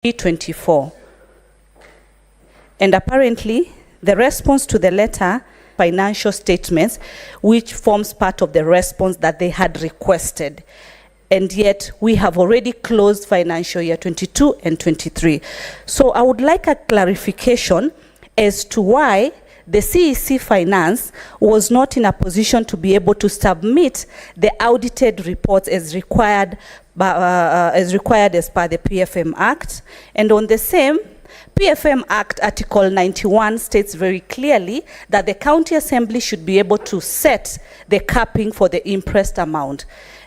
2024. And apparently, the response to the letter, financial statements, which forms part of the response that they had requested. And yet, we have already closed financial year 22 and 23. So I would like a clarification as to why the CEC Finance was not in a position to be able to submit the audited reports as required as per the PFM Act. And on the same, PFM Act Article 91 states very clearly that the County Assembly should be able to set the capping for the interest amount.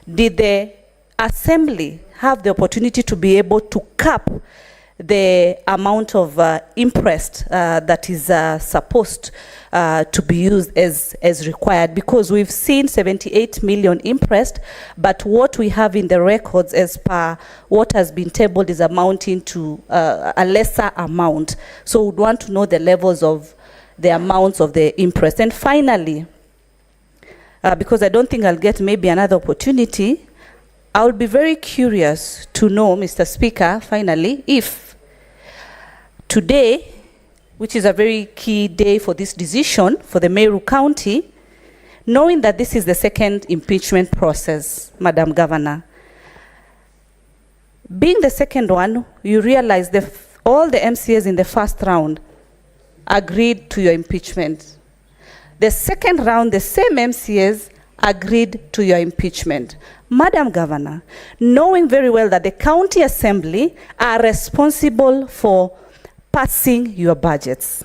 Did the Assembly have the opportunity to be able to cap the amount of interest that is supposed to be used as required? Because we've seen 78 million interest, but what we have in the records as per what has been tabled is amounting to a lesser amount. So we'd want to know the levels of the amounts of the interest. And finally, because I don't think I'll get maybe another opportunity, I would be very curious to know, Mr. Speaker, finally, if today, which is a very key day for this decision for the Meru County, knowing that this is the second impeachment process, Madam Governor, being the second one, you realize that all the MCAs in the first round agreed to your impeachment. The second round, the same MCAs agreed to your impeachment. Madam Governor, knowing very well that the County Assembly are responsible for passing your budgets,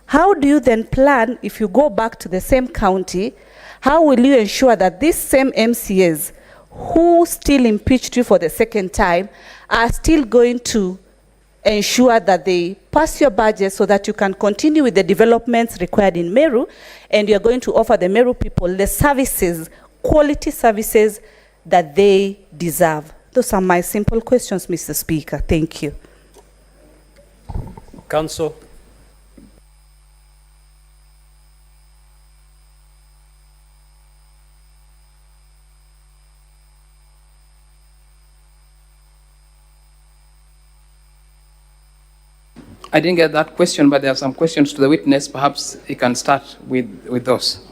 how do you then plan, if you go back to the same county, how will you ensure that these same MCAs who still impeached you for the second time are still going to ensure that they pass your budget so that you can continue with the developments required in Meru, and you're going to offer the Meru people the services, quality services that they deserve? Those are my simple questions, Mr. Speaker. Thank you. Council. I didn't get that question, but there are some questions to the witness. Perhaps he can start with those.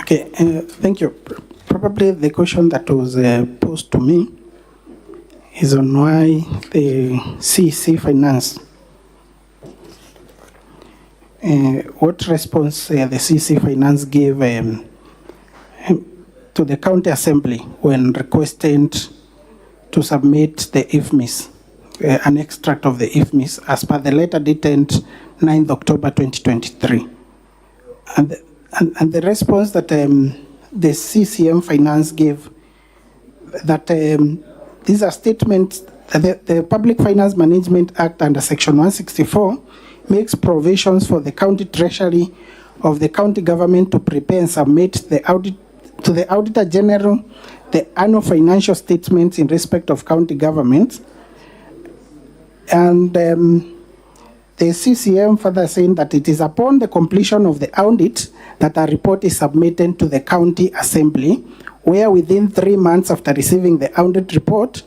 Okay, thank you. Probably the question that was posed to me is on why the CEC Finance, what response the CEC Finance gave to the County Assembly when requested to submit the IFMIS, an extract of the IFMIS as per the letter dated 9th October 2023. And the response that the CCM Finance gave, that these are statements that the Public Finance Management Act under Section 164 makes provisions for the county treasury of the county government to prepare and submit to the Auditor General the annual financial statements in respect of county governments. And the CCM further saying that it is upon the completion of the audit that a report is submitted to the County Assembly, where within 3 months after receiving the audit report,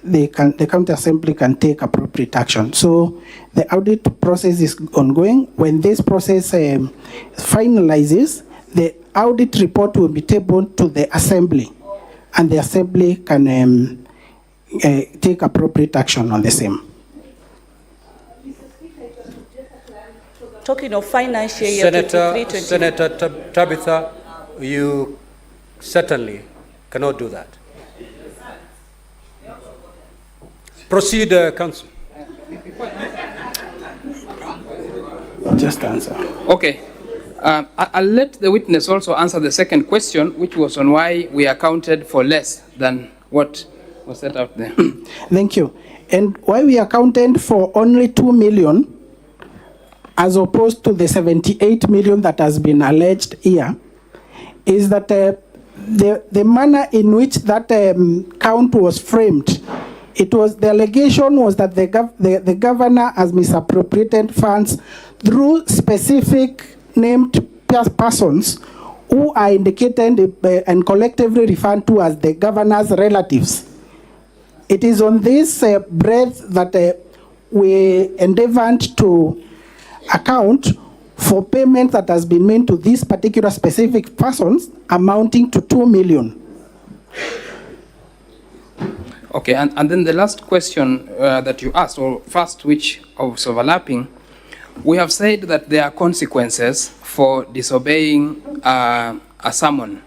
the County Assembly can take appropriate action. So the audit process is ongoing. When this process finalizes, the audit report will be tabled to the Assembly, and the Assembly can take appropriate action on the same. Talking of financial year 23-24. Senator Tabitha, you certainly cannot do that. Proceed, Council. Just answer. Okay. I'll let the witness also answer the second question, which was on why we accounted for less than what was set out there. Thank you. And why we accounted for only 2 million as opposed to the 78 million that has been alleged here is that the manner in which that count was framed, the allegation was that the governor has misappropriated funds through specific named persons who are indicated and collectively referred to as the governor's relatives. It is on this breadth that we endeavored to account for payment that has been made to these particular specific persons amounting to 2 million. Okay, and then the last question that you asked, or first which was overlapping, we have said that there are consequences for disobeying a summon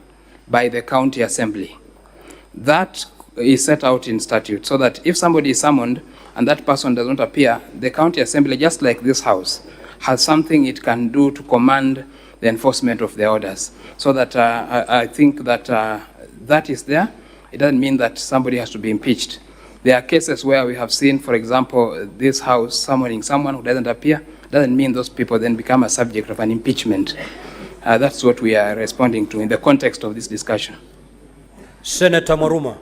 by the county assembly. That is set out in statute, so that if somebody is summoned and that person does not appear, the county assembly, just like this house, has something it can do to command the enforcement of the orders. So that I think that that is there. It doesn't mean that somebody has to be impeached. There are cases where we have seen, for example, this house summoning someone who doesn't appear. Doesn't mean those people then become a subject of an impeachment. That's what we are responding to in the context of this discussion. Senator Maruma.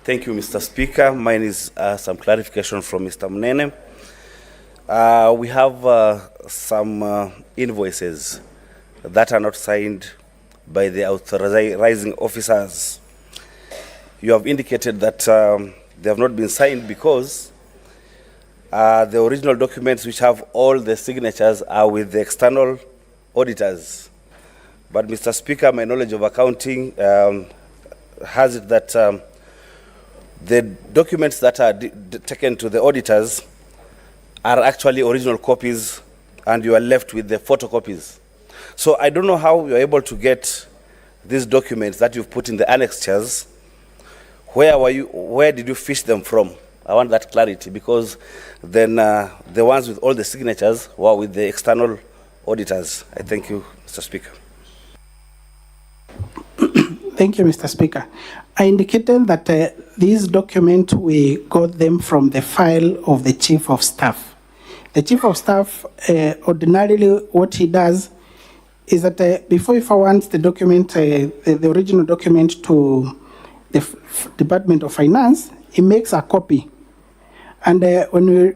Thank you, Mr. Speaker. Mine is some clarification from Mr. Mnene. We have some invoices that are not signed by the authorizing officers. You have indicated that they have not been signed because the original documents which have all the signatures are with the external auditors. But Mr. Speaker, my knowledge of accounting has it that the documents that are taken to the auditors are actually original copies and you are left with the photocopies. So I don't know how you're able to get these documents that you've put in the annexures. Where did you fish them from? I want that clarity, because then the ones with all the signatures were with the external auditors. I thank you, Mr. Speaker. Thank you, Mr. Speaker. I indicated that these documents, we got them from the file of the Chief of Staff. The Chief of Staff, ordinarily what he does is that before he forwards the document, the original document to the Department of Finance, he makes a copy. And when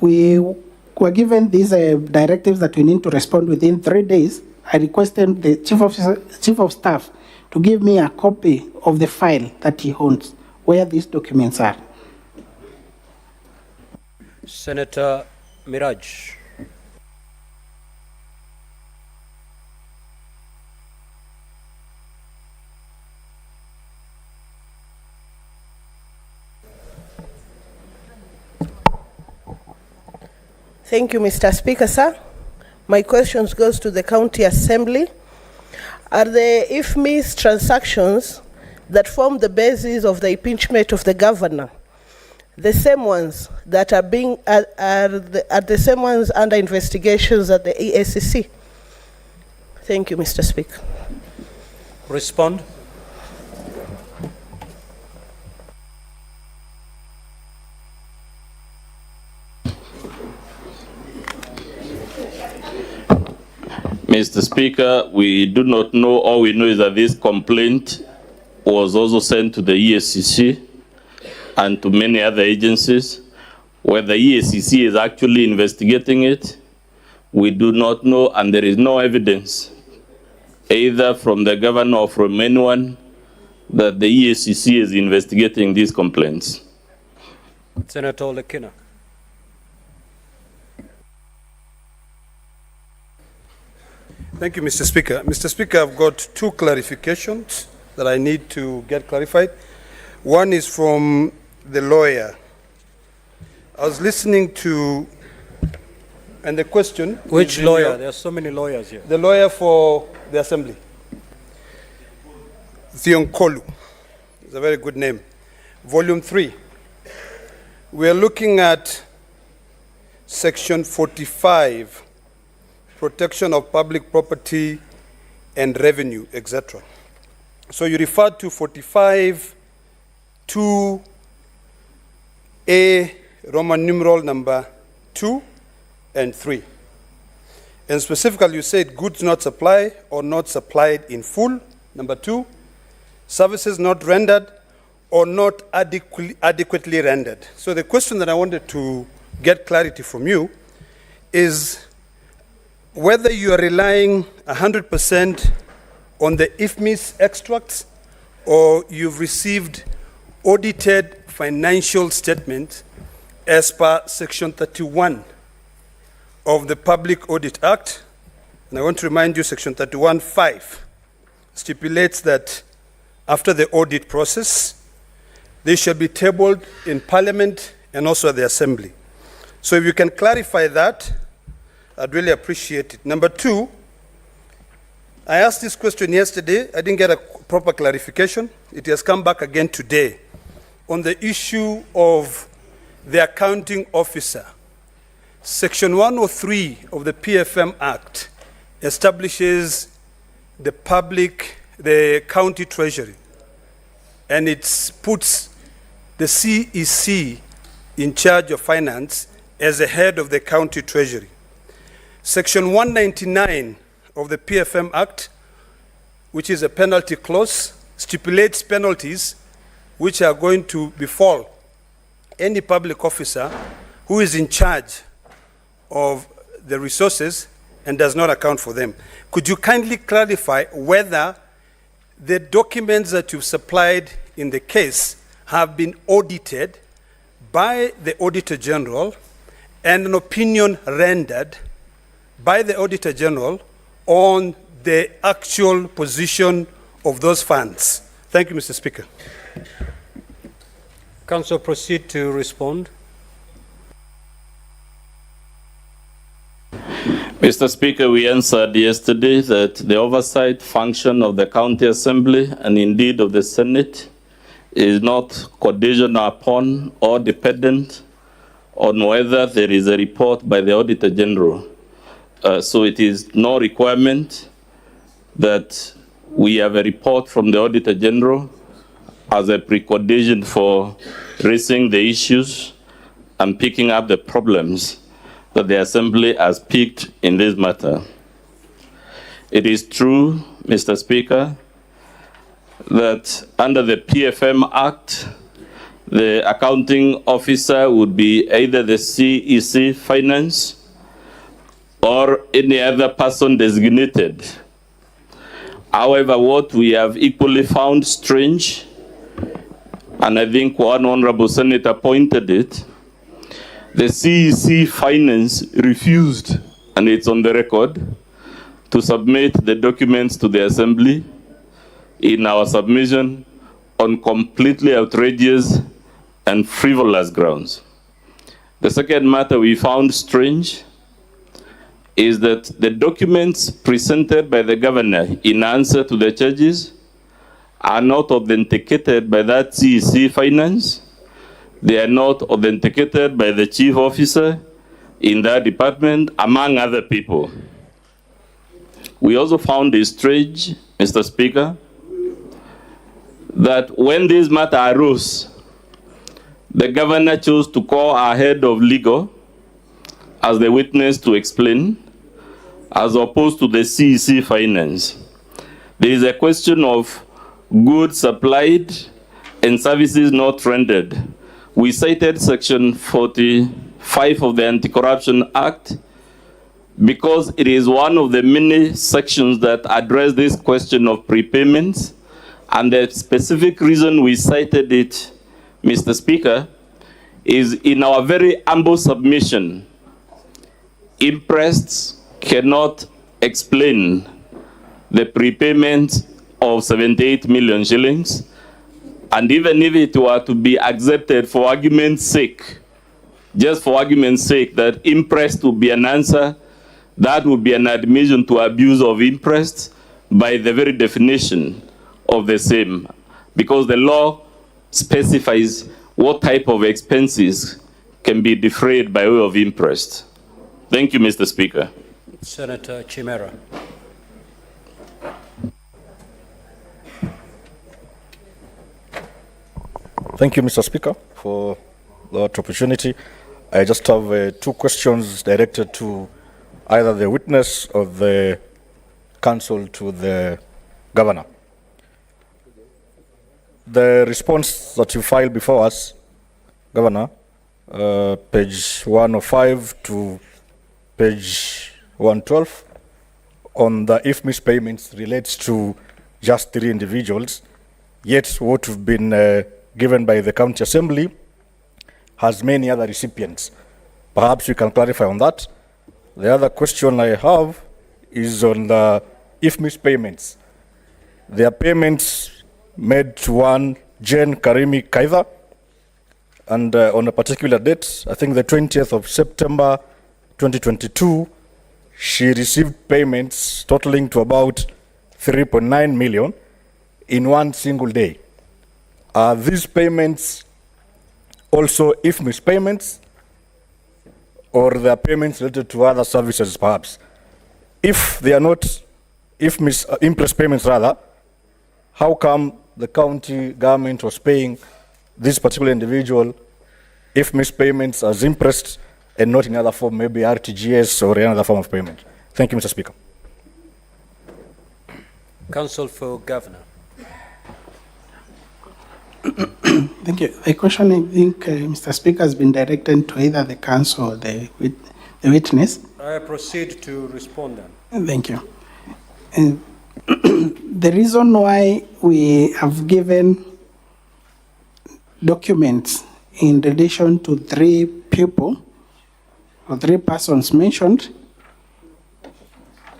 we were given these directives that we need to respond within 3 days, I requested the Chief of Staff to give me a copy of the file that he owns, where these documents are. Senator Miraj. Thank you, Mr. Speaker, sir. My questions goes to the County Assembly. Are the IFMIS transactions that form the basis of the impeachment of the governor the same ones that are the same ones under investigations at the EACC? Thank you, Mr. Speaker. Respond. Mr. Speaker, we do not know. All we know is that this complaint was also sent to the EACC and to many other agencies. Whether EACC is actually investigating it, we do not know, and there is no evidence, either from the governor or from anyone, that the EACC is investigating these complaints. Senator Lekina. Thank you, Mr. Speaker. Mr. Speaker, I've got two clarifications that I need to get clarified. One is from the lawyer. I was listening to, and the question... Which lawyer? There are so many lawyers here. The lawyer for the Assembly. Thionkolu. It's a very good name. Volume 3. We are looking at Section 45, Protection of Public Property and Revenue, etc. So you referred to 45 2A Roman numeral number 2 and 3. And specifically you said goods not supplied or not supplied in full, number 2, services not rendered or not adequately rendered. So the question that I wanted to get clarity from you is, whether you are relying 100% on the IFMIS extracts or you've received audited financial statement as per Section 31 of the Public Audit Act. And I want to remind you, Section 31(5) stipulates that after the audit process, they shall be tabled in Parliament and also at the Assembly. So if you can clarify that, I'd really appreciate it. Number two, I asked this question yesterday. I didn't get a proper clarification. It has come back again today on the issue of the accounting officer. Section 103 of the PFM Act establishes the county treasury, and it puts the CEC in charge of finance as the head of the county treasury. Section 199 of the PFM Act, which is a penalty clause, stipulates penalties which are going to befall any public officer who is in charge of the resources and does not account for them. Could you kindly clarify whether the documents that you've supplied in the case have been audited by the Auditor General and an opinion rendered by the Auditor General on the actual position of those funds? Thank you, Mr. Speaker. Council, proceed to respond. Mr. Speaker, we answered yesterday that the oversight function of the County Assembly and indeed of the Senate is not conditional upon or dependent on whether there is a report by the Auditor General. So it is no requirement that we have a report from the Auditor General as a precondition for raising the issues and picking up the problems that the Assembly has picked in this matter. It is true, Mr. Speaker, that under the PFM Act, the accounting officer would be either the CEC Finance or any other person designated. However, what we have equally found strange, and I think one honorable senator pointed it, the CEC Finance refused, and it's on the record, to submit the documents to the Assembly in our submission on completely outrageous and frivolous grounds. The second matter we found strange is that the documents presented by the Governor in answer to the charges are not authenticated by that CEC Finance. They are not authenticated by the chief officer in that department, among other people. We also found it strange, Mr. Speaker, that when this matter arose, the Governor chose to call our head of legal as the witness to explain, as opposed to the CEC Finance. There is a question of goods supplied and services not rendered. We cited Section 45 of the Anti-Corruption Act because it is one of the many sections that address this question of prepayments, and the specific reason we cited it, Mr. Speaker, is in our very humble submission, impressed cannot explain the prepayment of 78 million shillings. And even if it were to be accepted for argument's sake, just for argument's sake, that imprest would be an answer, that would be an admission to abuse of imprest by the very definition of the same, because the law specifies what type of expenses can be defrayed by way of imprest. Thank you, Mr. Speaker. Senator Chimera. Thank you, Mr. Speaker, for that opportunity. I just have two questions directed to either the witness or the counsel to the Governor. The response that you filed before us, Governor, page 105 to page 112 on the if missed payments relates to just 3 individuals, yet what we've been given by the County Assembly has many other recipients. Perhaps you can clarify on that. The other question I have is on the if missed payments. There are payments made to one Jane Karimi Kaitha, and on a particular date, I think the 20th of September 2022, she received payments totaling to about 3.9 million in one single day. Are these payments also if missed payments, or they are payments related to other services perhaps? If they are not if interest payments rather, how come the county government was paying this particular individual if missed payments as interest and not in other form, maybe RTGS or another form of payment? Thank you, Mr. Speaker. Counsel for Governor. Thank you. The question, I think, Mr. Speaker, has been directed to either the counsel or the witness. I proceed to respond then. Thank you. The reason why we have given documents in relation to 3 people or 3 persons mentioned,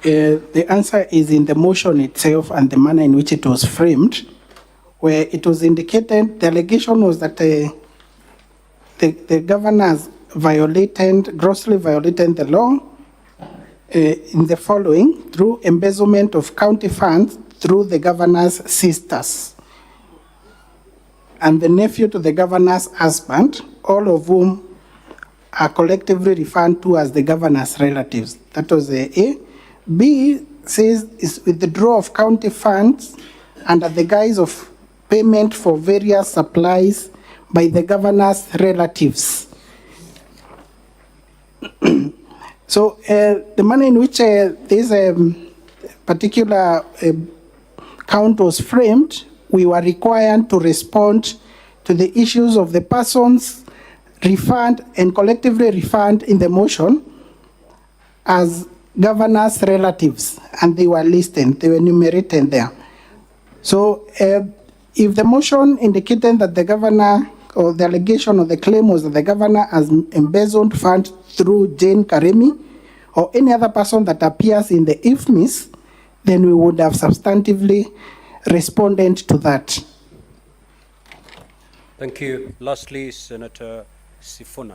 the answer is in the motion itself and the manner in which it was framed, where it was indicated, the allegation was that the governor has grossly violated the law in the following: through embezzlement of county funds through the governor's sisters and the nephew to the governor's husband, all of whom are collectively referred to as the governor's relatives. That was the A. B says is withdrawal of county funds under the guise of payment for various supplies by the governor's relatives. So the manner in which this particular count was framed, we were required to respond to the issues of the persons referred and collectively referred in the motion as governor's relatives, and they were listed, they were enumerated there. So if the motion indicated that the governor, or the allegation or the claim was that the governor has embezzled funds through Jane Karimi or any other person that appears in the IFMIS, then we would have substantively responded to that. Thank you. Lastly, Senator Sifuna.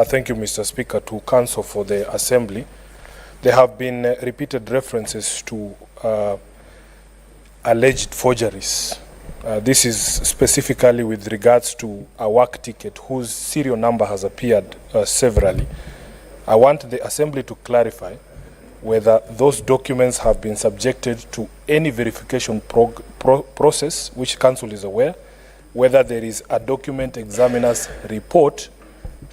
Thank you, Mr. Speaker. To counsel for the Assembly, there have been repeated references to alleged forgeries. This is specifically with regards to a work ticket whose serial number has appeared severally. I want the Assembly to clarify whether those documents have been subjected to any verification process, which Council is aware, whether there is a document examiner's report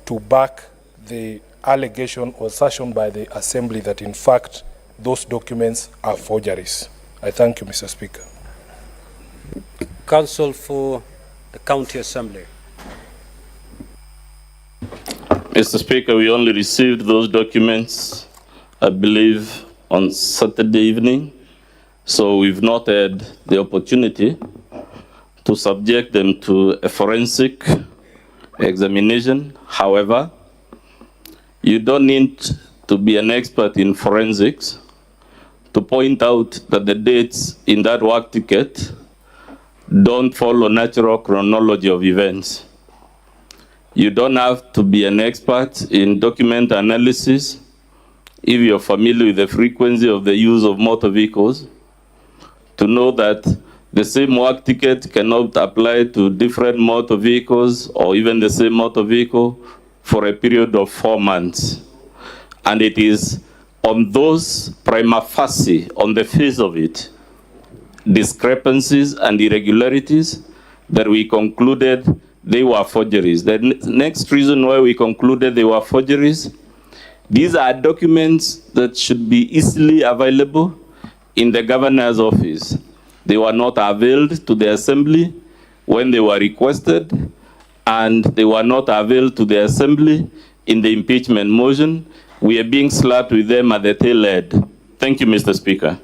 to back the allegation or assertion by the Assembly that in fact those documents are forgeries. I thank you, Mr. Speaker. Counsel for the County Assembly. Mr. Speaker, we only received those documents, I believe, on Saturday evening, so we've not had the opportunity to subject them to a forensic examination. However, you don't need to be an expert in forensics to point out that the dates in that work ticket don't follow natural chronology of events. You don't have to be an expert in document analysis if you're familiar with the frequency of the use of motor vehicles to know that the same work ticket cannot apply to different motor vehicles or even the same motor vehicle for a period of 4 months. And it is on those prima facie, on the face of it, discrepancies and irregularities that we concluded they were forgeries. The next reason why we concluded they were forgeries, these are documents that should be easily available in the governor's office. They were not availed to the Assembly when they were requested, and they were not availed to the Assembly in the impeachment motion. We are being slapped with them at the tail end. Thank you, Mr. Speaker.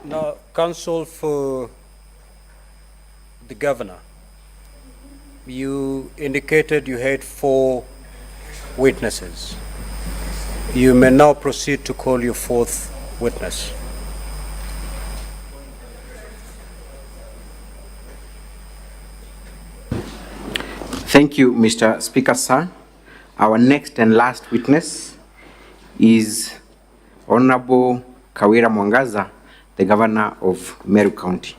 Now, counsel for the governor, you indicated you had 4 witnesses. You may now proceed to call your 4th witness. Thank you, Mr. Speaker, sir. Our next and last witness is Honorable Kawira Mwangaza, the Governor of Meru County.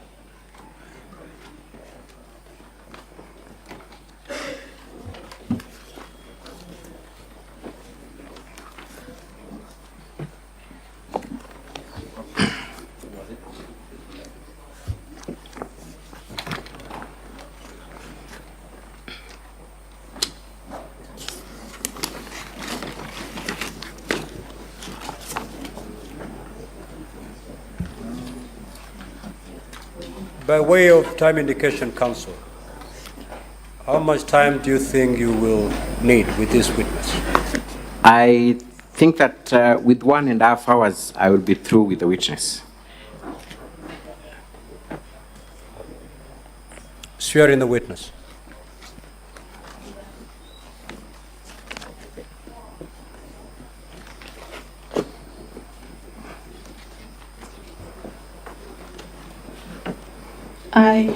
By way of time indication, counsel, how much time do you think you will need with this witness? I think that with 1.5 hours, I will be through with the witness. Swearing the witness. I,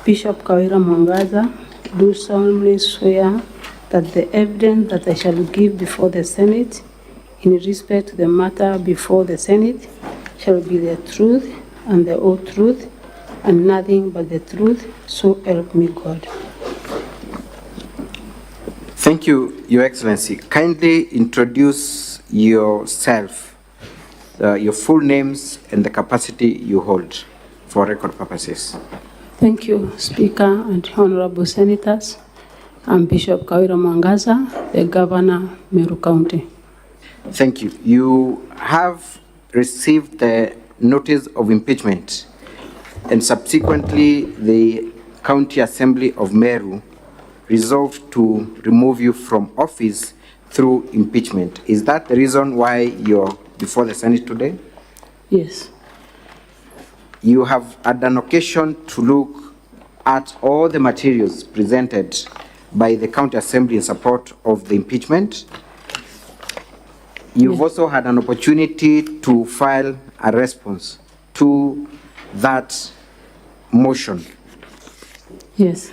Bishop Kawira Mwangaza, do solemnly swear that the evidence that I shall give before the Senate in respect to the matter before the Senate shall be the truth and the whole truth and nothing but the truth, so help me God. Thank you, Your Excellency. Kindly introduce yourself, your full names and the capacity you hold for record purposes. Thank you, Speaker and Honorable Senators. I'm Bishop Kawira Mwangaza, the Governor, Meru County. Thank you. You have received the notice of impeachment, and subsequently the County Assembly of Meru resolved to remove you from office through impeachment. Is that the reason why you're before the Senate today? Yes. You have had an occasion to look at all the materials presented by the County Assembly in support of the impeachment. You've also had an opportunity to file a response to that motion. Yes.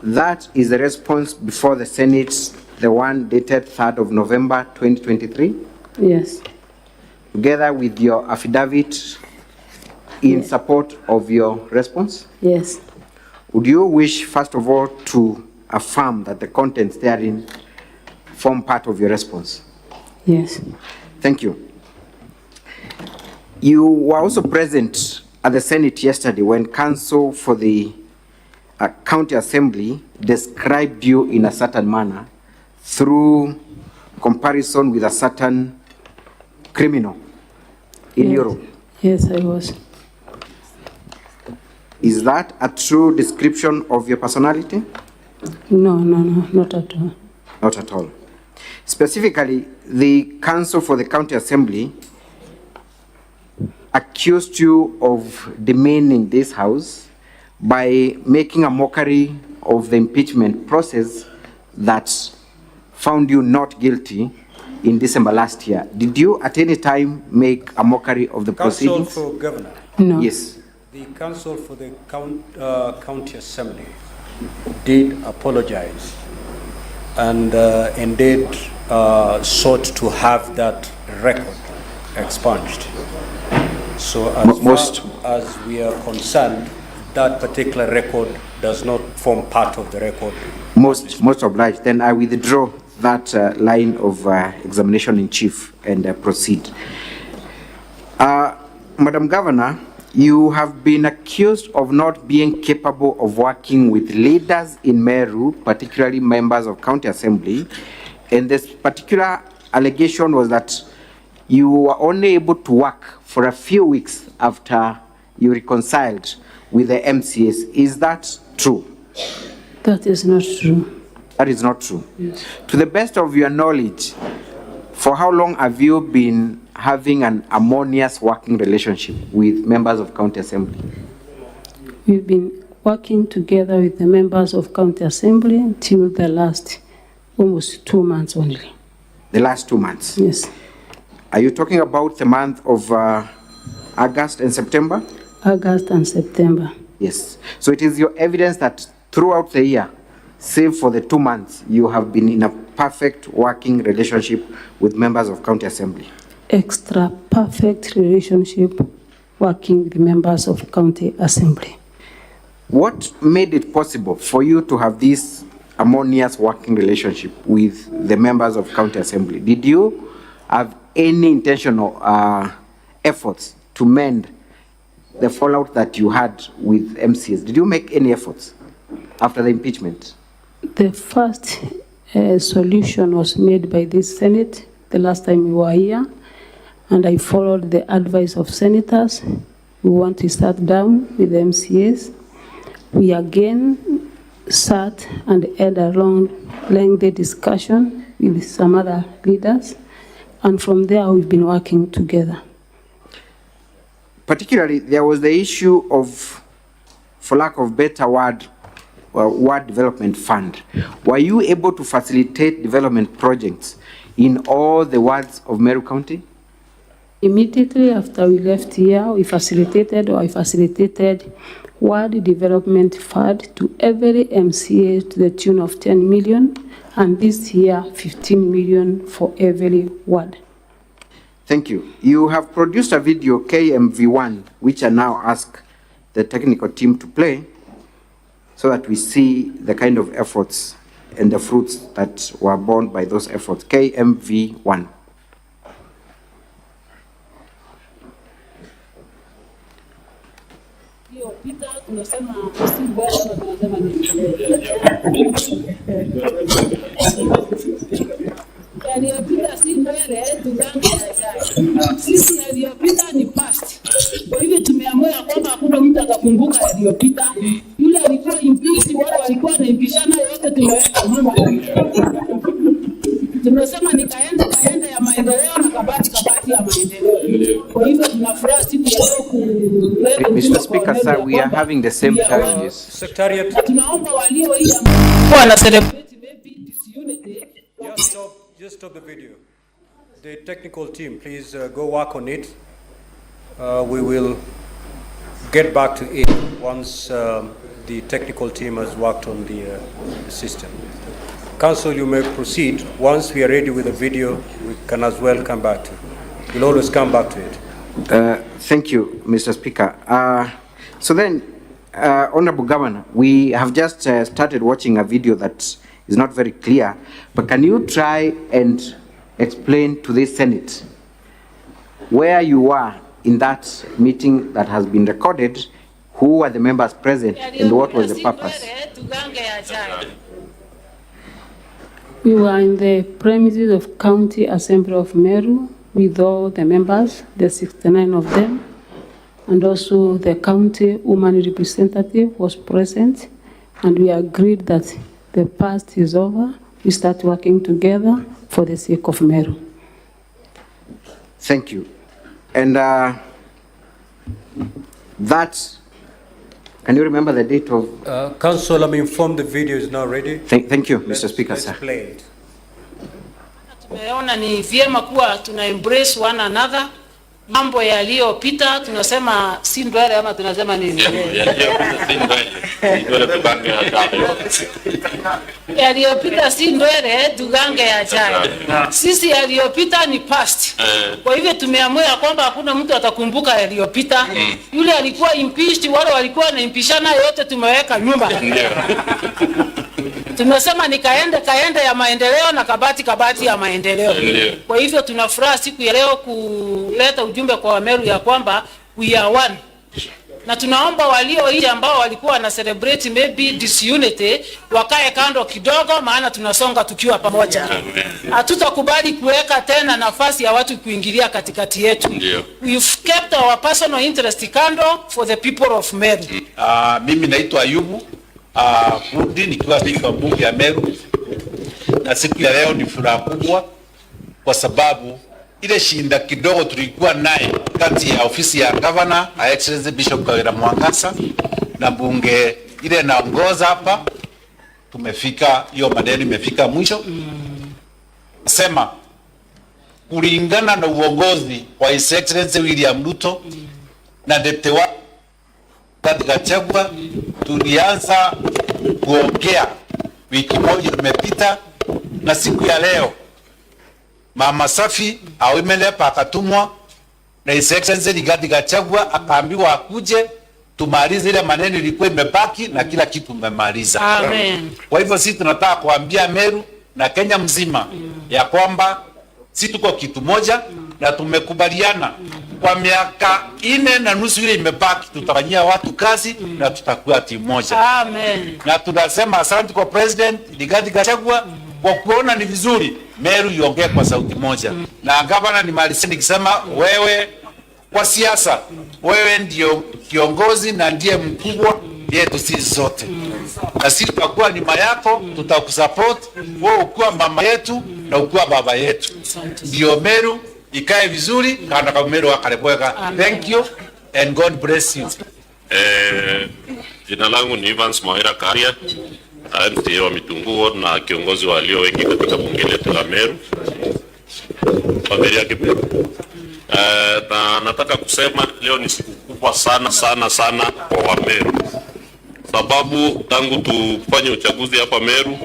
That is the response before the Senate, the one dated 3rd of November 2023? Yes. Together with your affidavit in support of your response? Yes. Would you wish, first of all, to affirm that the contents therein form part of your response? Yes. Thank you. You were also present at the Senate yesterday when counsel for the County Assembly described you in a certain manner through comparison with a certain criminal in Europe. Yes, I was. Is that a true description of your personality? No, not at all. Not at all. Specifically, the counsel for the County Assembly accused you of demeaning this House by making a mockery of the impeachment process that found you not guilty in December last year. Did you at any time make a mockery of the proceedings? Counsel for Governor. No. Yes. The counsel for the County Assembly did apologize and indeed sought to have that record expunged. So as far as we are concerned, that particular record does not form part of the record. Most obliged. Then I withdraw that line of examination in chief and proceed. Madam Governor, you have been accused of not being capable of working with leaders in Meru, particularly members of County Assembly. And this particular allegation was that you were only able to work for a few weeks after you reconciled with the MCAs. Is that true? That is not true. That is not true. Yes. To the best of your knowledge, for how long have you been having an harmonious working relationship with members of County Assembly? We've been working together with the members of County Assembly until the last almost 2 months only. The last 2 months? Yes. Are you talking about the month of August and September? August and September. Yes. So it is your evidence that throughout the year, save for the 2 months, you have been in a perfect working relationship with members of County Assembly? Extra perfect relationship working with members of County Assembly. What made it possible for you to have this harmonious working relationship with the members of County Assembly? Did you have any intentional efforts to mend the fallout that you had with MCs? Did you make any efforts after the impeachment? The first solution was made by this Senate the last time we were here, and I followed the advice of senators. We want to sit down with the MCAs. We again sat and had a lengthy discussion with some other leaders, and from there we've been working together. Particularly, there was the issue of, for lack of better word, ward development fund. Were you able to facilitate development projects in all the wards of Meru County? Immediately after we left here, I facilitated ward development fund to every MCA to the tune of 10 million, and this year 15 million for every ward. Thank you. You have produced a video, KMV1, which I now ask the technical team to play, so that we see the kind of efforts and the fruits that were borne by those efforts. KMV1. Yaliyopita si mbele, tugange yajayo. Sisi yaliyopita ni past. Kwa hivyo tumeamua kwamba hakuna mtu atakumbuka yaliyopita. Yule alikuwa impeached, wale walikuwa wanaimpishana, yote tumeweka nyuma. Tumesema ni kaenda ya maendeleo na kabati ya maendeleo. Kwa hivyo tunafurahi siku ya leo kuleta. Mr. Speaker, sir, we are having the same challenges. Secretariat. Tunaomba walio hii ambao wana celebrate maybe disunity. Just stop the video. The technical team, please go work on it. We will get back to it once the technical team has worked on the system. Council, you may proceed. Once we are ready with the video, we can as well come back to it. We'll always come back to it. Thank you, Mr. Speaker. So then, Honorable Governor, we have just started watching a video that is not very clear, but can you try and explain to the Senate where you were in that meeting that has been recorded, who were the members present, and what was the purpose? We were in the premises of County Assembly of Meru with all the members, the 69 of them, and also the county woman representative was present, and we agreed that the past is over. We start working together for the sake of Meru. Thank you. And that, can you remember the date of? Council, I'm informed the video is now ready. Thank you, Mr. Speaker, let's sir. Play it. Tumeona ni vyema kuwa tuna embrace one another. Mambo yaliyopita tunasema si ndwele ama tunasema nini? Yaliyopita si ndwele, tugange yajayo. Sisi yaliyopita ni past. Kwa hivyo tumeamua kwamba hakuna mtu atakumbuka yaliyopita. Yule alikuwa impeached, wale walikuwa wanaimpishana, yote tumeweka nyumba. Tumesema ni kaenda ya maendeleo na kabati ya maendeleo. Kwa hivyo tunafurahi siku ya leo kuleta ujumbe kwa Meru ya kwamba we are one. na tunaomba walio nje ambao walikuwa wana celebrate maybe disunity wakae kando kidogo, maana tunasonga tukiwa pamoja. Hatutakubali kuweka tena nafasi ya watu kuingilia katikati yetu. We've kept our personal interest kando for the people of Meru. Mimi naitwa Ayubu Kurdi, nikiwa spika wa bunge ya Meru, na siku ya leo ni furaha kubwa kwa sababu ile shinda kidogo tulikuwa naye kati ya ofisi ya Gavana Excellency Bishop Kawira Mwangaza na bunge ile naongoza hapa, tumefika, hiyo maneno imefika mwisho. Sema kulingana na uongozi wa His Excellency William Ruto na deputy wa Gachagua, tulianza kuongea wiki moja imepita, na siku ya leo Mama Safi awimelepa akatumwa na His Excellency Gachagua akaambiwa akuje tumalize ile maneno ilikuwa imebaki na kila kitu umemaliza. Amen. Kwa hivyo sisi tunataka kuambia Meru na Kenya mzima ya kwamba sisi tuko kitu moja na tumekubaliana kwa miaka 4.5 ile imebaki tutafanyia watu kazi na tutakuwa timu moja. Amen. Na tunasema asante kwa President Gachagua kwa kuona ni vizuri Meru iongee kwa sauti moja. Na gavana ni malisini nikisema wewe kwa siasa, wewe ndio kiongozi na ndiye mkubwa yetu sisi zote. Na sisi tutakuwa nyuma yako, tutakusupport, wewe ukiwa mama yetu na ukiwa baba yetu. Ndio Meru ikae vizuri kana kama Meru akarebweka. Thank you and God bless you. Jina langu ni Evans Mawira Karia, MCA wa Mitunguo na kiongozi wa walio wengi katika bunge letu la Meru. Familia Kiperu. Na nataka kusema leo ni siku kubwa sana kwa Wameru. Sababu tangu tufanye uchaguzi hapa Meru,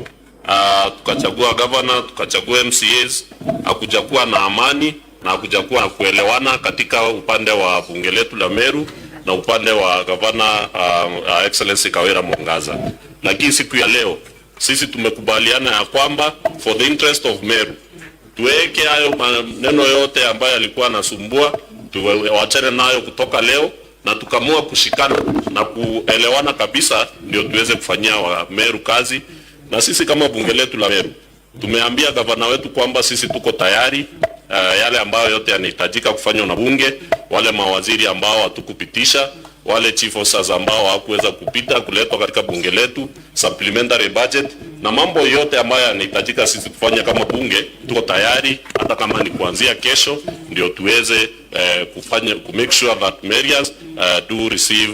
tukachagua governor, tukachagua MCAs, hakujakuwa na amani na hakujakuwa na kuelewana katika upande wa bunge letu la Meru na upande wa Gavana Excellency Kawira Mwangaza. Lakini siku ya leo sisi tumekubaliana ya kwamba for the interest of Meru tuweke hayo maneno yote ambayo yalikuwa yanasumbua, tuwachane nayo kutoka leo na tukamua kushikana na kuelewana kabisa, ndio tuweze kufanyia wa Meru kazi. Na sisi kama bunge letu la Meru tumeambia gavana wetu kwamba sisi tuko tayari, yale ambayo yote yanahitajika kufanywa na bunge, wale mawaziri ambao hatukupitisha, wale chief officers ambao hawakuweza kupita kuletwa katika bunge letu, supplementary budget na mambo yote ambayo yanahitajika sisi kufanya kama bunge, tuko tayari hata kama ni kuanzia kesho ndio tuweze kufanya make sure that Marians do receive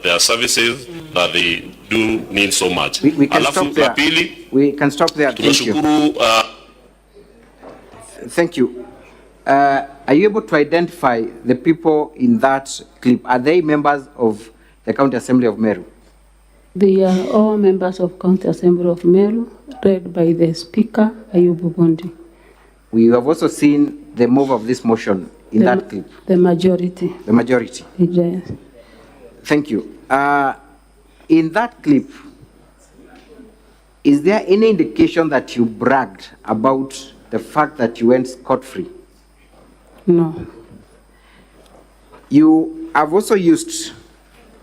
their services that they do need so much. We can stop there. We can stop there. Tunashukuru. Thank you. Are you able to identify the people in that clip? Are they members of the County Assembly of Meru? They are all members of County Assembly of Meru, led by the Speaker, Ayubu Gondi. We have also seen the move of this motion in that clip. The majority. The majority. Yes. Thank you. In that clip, is there any indication that you bragged about the fact that you went scot-free? No. You have also used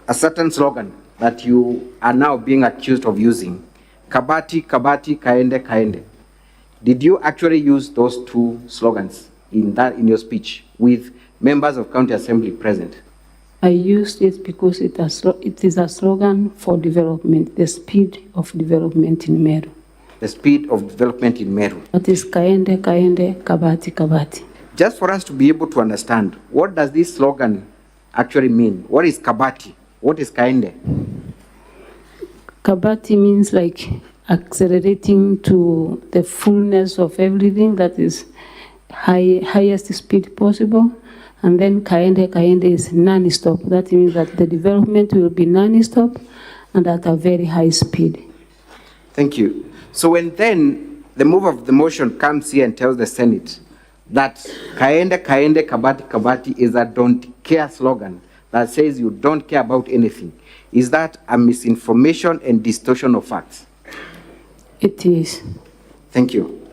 a certain slogan that you are now being accused of using. Kabati, Kabati, Kaende, Kaende. Did you actually use those two slogans in your speech with members of County Assembly present? I used it because it is a slogan for development, the speed of development in Meru. The speed of development in Meru. That is Kaende, Kaende, Kabati, Kabati. Just for us to be able to understand, what does this slogan actually mean? What is Kabati? What is Kaende? Kabati means like accelerating to the fullness of everything, that is highest speed possible. And then Kaende is non-stop. That means that the development will be non-stop and at a very high speed. Thank you. So when then the move of the motion comes here and tells the Senate that Kaende, Kaende, Kabati, Kabati is a don't care slogan that says you don't care about anything, is that a misinformation and distortion of facts? It is. Thank you.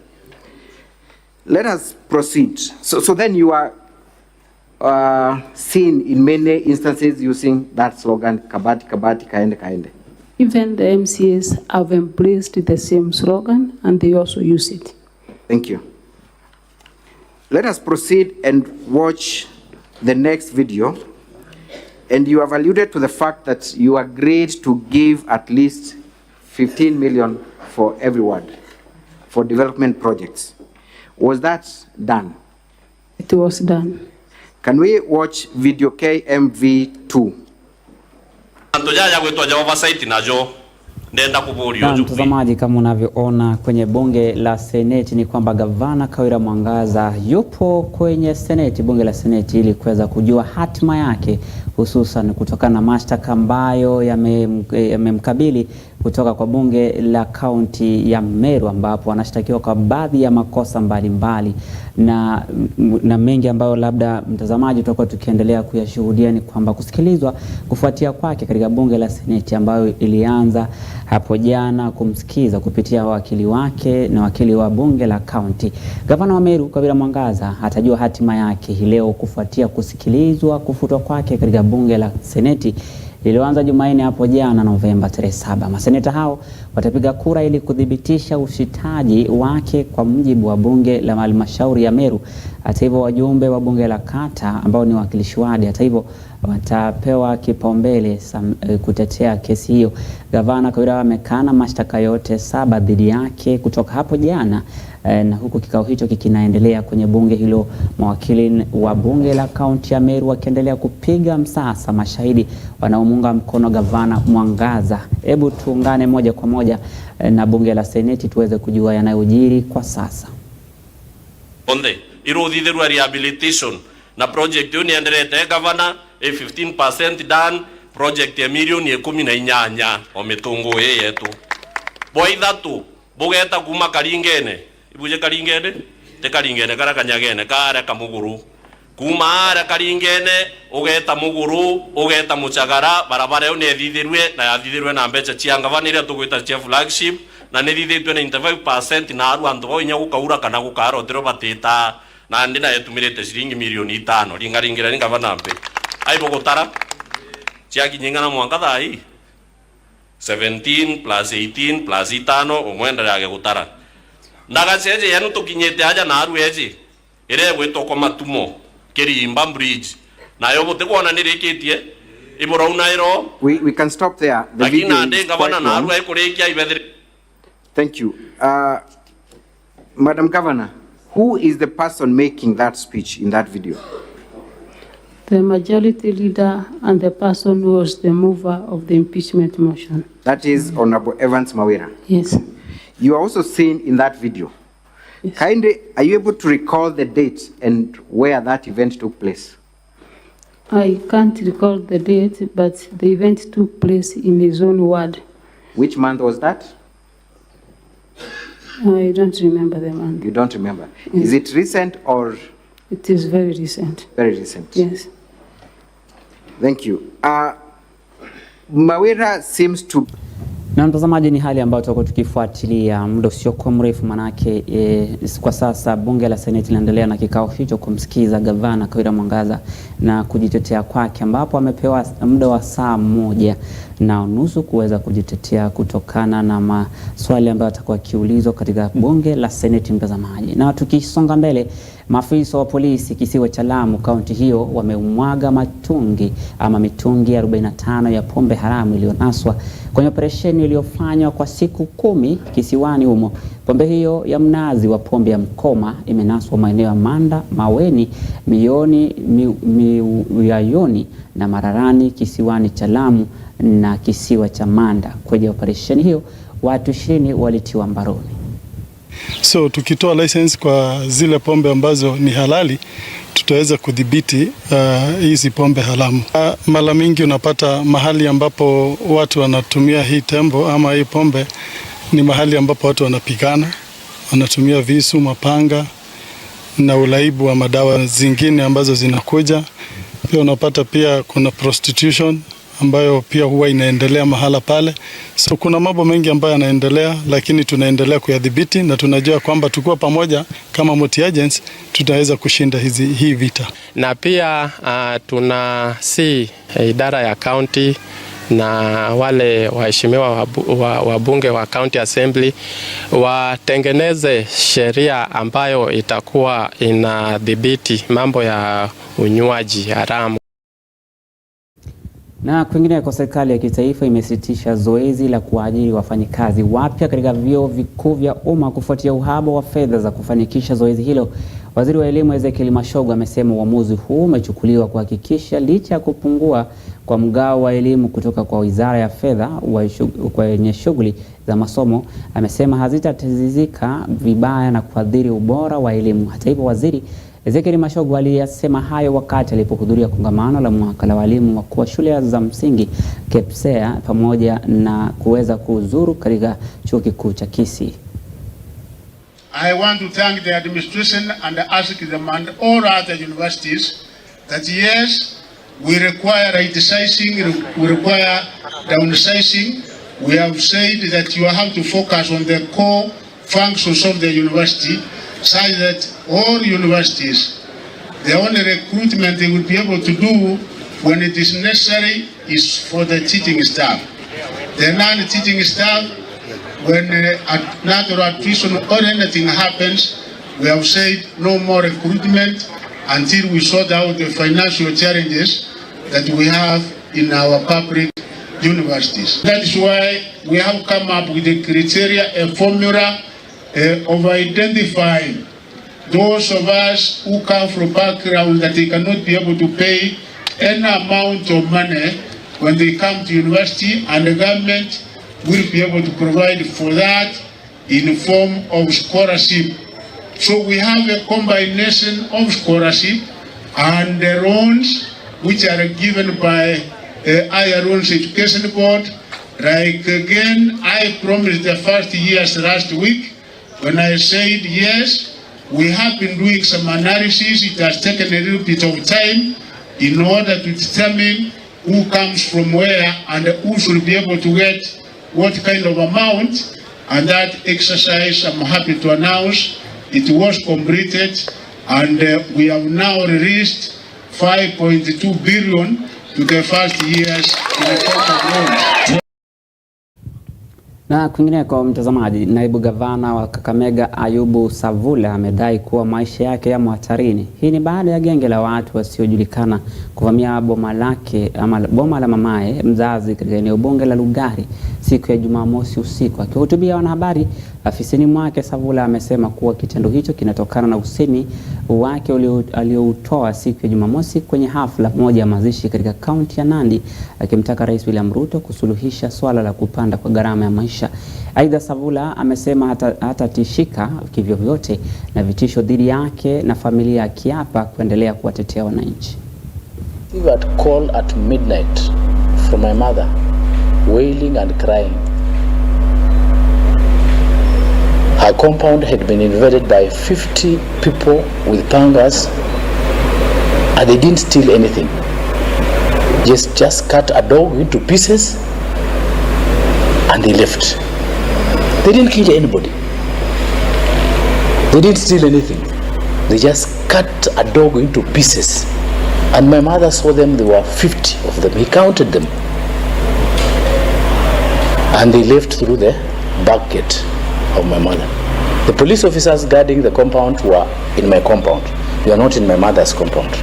Let us proceed. So then you are seen in many instances using that slogan, Kabati, Kabati, Kaende, Kaende. Even the MCAs have embraced the same slogan and they also use it. Thank you. Let us proceed and watch the next video. And you have alluded to the fact that you agreed to give at least 15 million for every ward for development projects. Was that done? It was done. Can we watch video KMV2? Na mtazamaji, kama unavyoona kwenye bunge la seneti ni kwamba Gavana Kawira Mwangaza yupo kwenye seneti, bunge la seneti, ili kuweza kujua hatima yake, hususan kutokana na mashtaka ambayo yamemkabili kutoka kwa bunge la kaunti ya Meru, ambapo anashtakiwa kwa baadhi ya makosa mbalimbali na mengi ambayo labda mtazamaji tutakuwa tukiendelea kuyashuhudia. Ni kwamba kusikilizwa kufuatia kwake katika bunge la seneti ambayo ilianza hapo jana kumsikiza kupitia wakili wake na wakili wa bunge la kaunti. Gavana wa Meru Kawira Mwangaza atajua hatima yake hii leo kufuatia kusikilizwa kufutwa kwake katika bunge la seneti iliyoanza Jumanne hapo jana Novemba 7. Maseneta hao watapiga kura ili kudhibitisha ushitaji wake kwa mujibu wa bunge la halmashauri ya Meru. Hata hivyo, wajumbe wa bunge la kata ambao ni wakilishi wadi, hata hivyo, watapewa kipaumbele kutetea kesi hiyo. Gavana Kawira amekana mashtaka yote 7 dhidi yake kutoka hapo jana, na huku kikao hicho kinaendelea kwenye bunge hilo, mawakili wa bunge la kaunti ya Meru wakiendelea kupiga msasa mashahidi wanaomunga mkono Gavana Mwangaza. Hebu tuungane moja kwa moja na bunge la seneti tuweze kujua yanayojiri kwa sasa. Onde irudhithirwa rehabilitation na project yo niendelete Gavana 15% done project ya milioni 18 o mitungu yetu boithatu bugeta kuma Karingene ibuje Karingene te Karingene kara kanyagene kara kamuguru kuma ara Karingene ugeta muguru ugeta muchagara barabara yo nethithirwe na yathithirwe na mbeca cia Gavana iria tugwita cia flagship na nethithitwe na 95% na aru antu oinya gukaura kana gukarotero batita na ndina yetumirite shilingi milioni 5 ringaringira ni Gavana mpe aibo gutara cia kinyinga na Mwangaza hii 17 plus 18 plus 5 omwenda yake gutara ndagaceje yanu tukinyete aja na aru eji ire gwitwo kwa matumo Kirimba bridge na yo bote kuona nirikitie ibora unairo. We can stop there. The video is quite long. Thank you. Madam Governor, who is the person making that speech in that video? The majority leader and the person who was the mover of the impeachment motion. That is Honorable Evans Mawira. Yes. You are also seen in that video. Yes. Kindly, are you able to recall the date and where that event took place? I can't recall the date, but the event took place in his own ward. Which month was that? I don't remember the month. You don't remember? Yes. Is it recent or? It is very recent. Very recent. Yes. Thank you. Mawira seems to... Na mtazamaji, ni hali ambayo tutakuwa tukifuatilia muda usiokuwa mrefu, manake kwa sasa bunge la seneti linaendelea na kikao hicho kumsikiza Gavana Kawira Mwangaza na kujitetea kwake, ambapo amepewa muda wa saa 1.5 kuweza kujitetea kutokana na maswali ambayo atakuwa akiulizwa katika bunge la seneti, mtazamaji. Na tukisonga mbele, maafisa wa polisi kisiwa cha Lamu kaunti hiyo wameumwaga mitungi 45 ya pombe haramu iliyonaswa kwenye operesheni iliyofanywa kwa siku 10 kisiwani humo. Pombe hiyo ya mnazi wa pombe ya mkoma imenaswa maeneo ya Manda, Maweni, Miyayoni na Mararani kisiwani cha Lamu na kisiwa cha Manda. Kwenye operesheni hiyo watu 20 walitiwa mbaroni. So tukitoa license kwa zile pombe ambazo ni halali, tutaweza kudhibiti hizi pombe haramu. Mara mingi unapata mahali ambapo watu wanatumia hii tembo ama hii pombe ni mahali ambapo watu wanapigana, wanatumia visu, mapanga na ulaibu wa madawa zingine ambazo zinakuja. Pia unapata pia kuna prostitution ambayo pia huwa inaendelea mahala pale. So kuna mambo mengi ambayo yanaendelea, lakini tunaendelea kuyadhibiti na tunajua kwamba tukiwa pamoja kama multi agents tutaweza kushinda hii vita. Na pia tunasi idara ya county na wale waheshimiwa wabunge wa County Assembly watengeneze sheria ambayo itakuwa inadhibiti mambo ya unywaji haramu. Na kwingineko, serikali ya kitaifa imesitisha zoezi la kuajiri wafanyikazi wapya katika vyuo vikuu vya umma kufuatia uhaba wa fedha za kufanikisha zoezi hilo. Waziri wa Elimu Ezekiel Mashogo amesema uamuzi huu umechukuliwa kuhakikisha licha ya kupungua kwa mgao wa elimu kutoka kwa Wizara ya Fedha kwenye shughuli za masomo, amesema hazitatizika vibaya na kuathiri ubora wa elimu. Hata hivyo, Waziri Ezekiel Mashogo aliyasema hayo wakati alipohudhuria kongamano la mwaka la walimu wakuu wa shule za msingi KPSEA pamoja na kuweza kuzuru katika chuo kikuu cha Kisii. I want to thank the administration and ask them and all other universities that yes, we require right-sizing, we require downsizing. We have said that you have to focus on the core functions of the university, such that all universities, the only recruitment they will be able to do when it is necessary is for the teaching staff. The non-teaching staff, when natural attrition or anything happens, we have said no more recruitment until we sort out the financial challenges that we have in our public universities. That is why we have come up with a criteria, a formula of identifying those of us who come from backgrounds that they cannot be able to pay any amount of money when they come to university, and the government will be able to provide for that in form of scholarship. So we have a combination of scholarship and the loans which are given by Higher Loans Education Board. Like again, I promised the first years last week when I said yes, we have been doing some analysis. It has taken a little bit of time in order to determine who comes from where and who should be able to get what kind of amount, and that exercise, I'm happy to announce, it was completed, and we have now released 5.2 billion to the first years in the form of loans. Na kwingineko, mtazamaji, naibu gavana wa Kakamega Ayubu Savula amedai kuwa maisha yake yamo hatarini. Hii ni baada ya genge la watu wasiojulikana kuvamia boma lake ama boma la mamaye mzazi katika eneo bunge la Lugari siku ya Jumamosi usiku. Akihutubia wanahabari afisini mwake, Savula amesema kuwa kitendo hicho kinatokana na usemi wake alioutoa siku ya Jumamosi kwenye hafla moja ya mazishi katika kaunti ya Nandi, akimtaka Rais William Ruto kusuluhisha swala la kupanda kwa gharama ya maisha. Aidha, Savula amesema hatatishika kivyovyote na vitisho dhidi yake na familia, akiapa kuendelea kuwatetea wananchi. We got call at midnight from my mother, wailing and crying. Her compound had been invaded by 50 people with pangas, and they didn't steal anything. Just cut a dog into pieces and they left. They didn't kill anybody. They didn't steal anything. They just cut a dog into pieces. And my mother saw them, there were 50 of them. He counted them. And they left through the back gate of my mother. The police officers guarding the compound were in my compound. They are not in my mother's compound.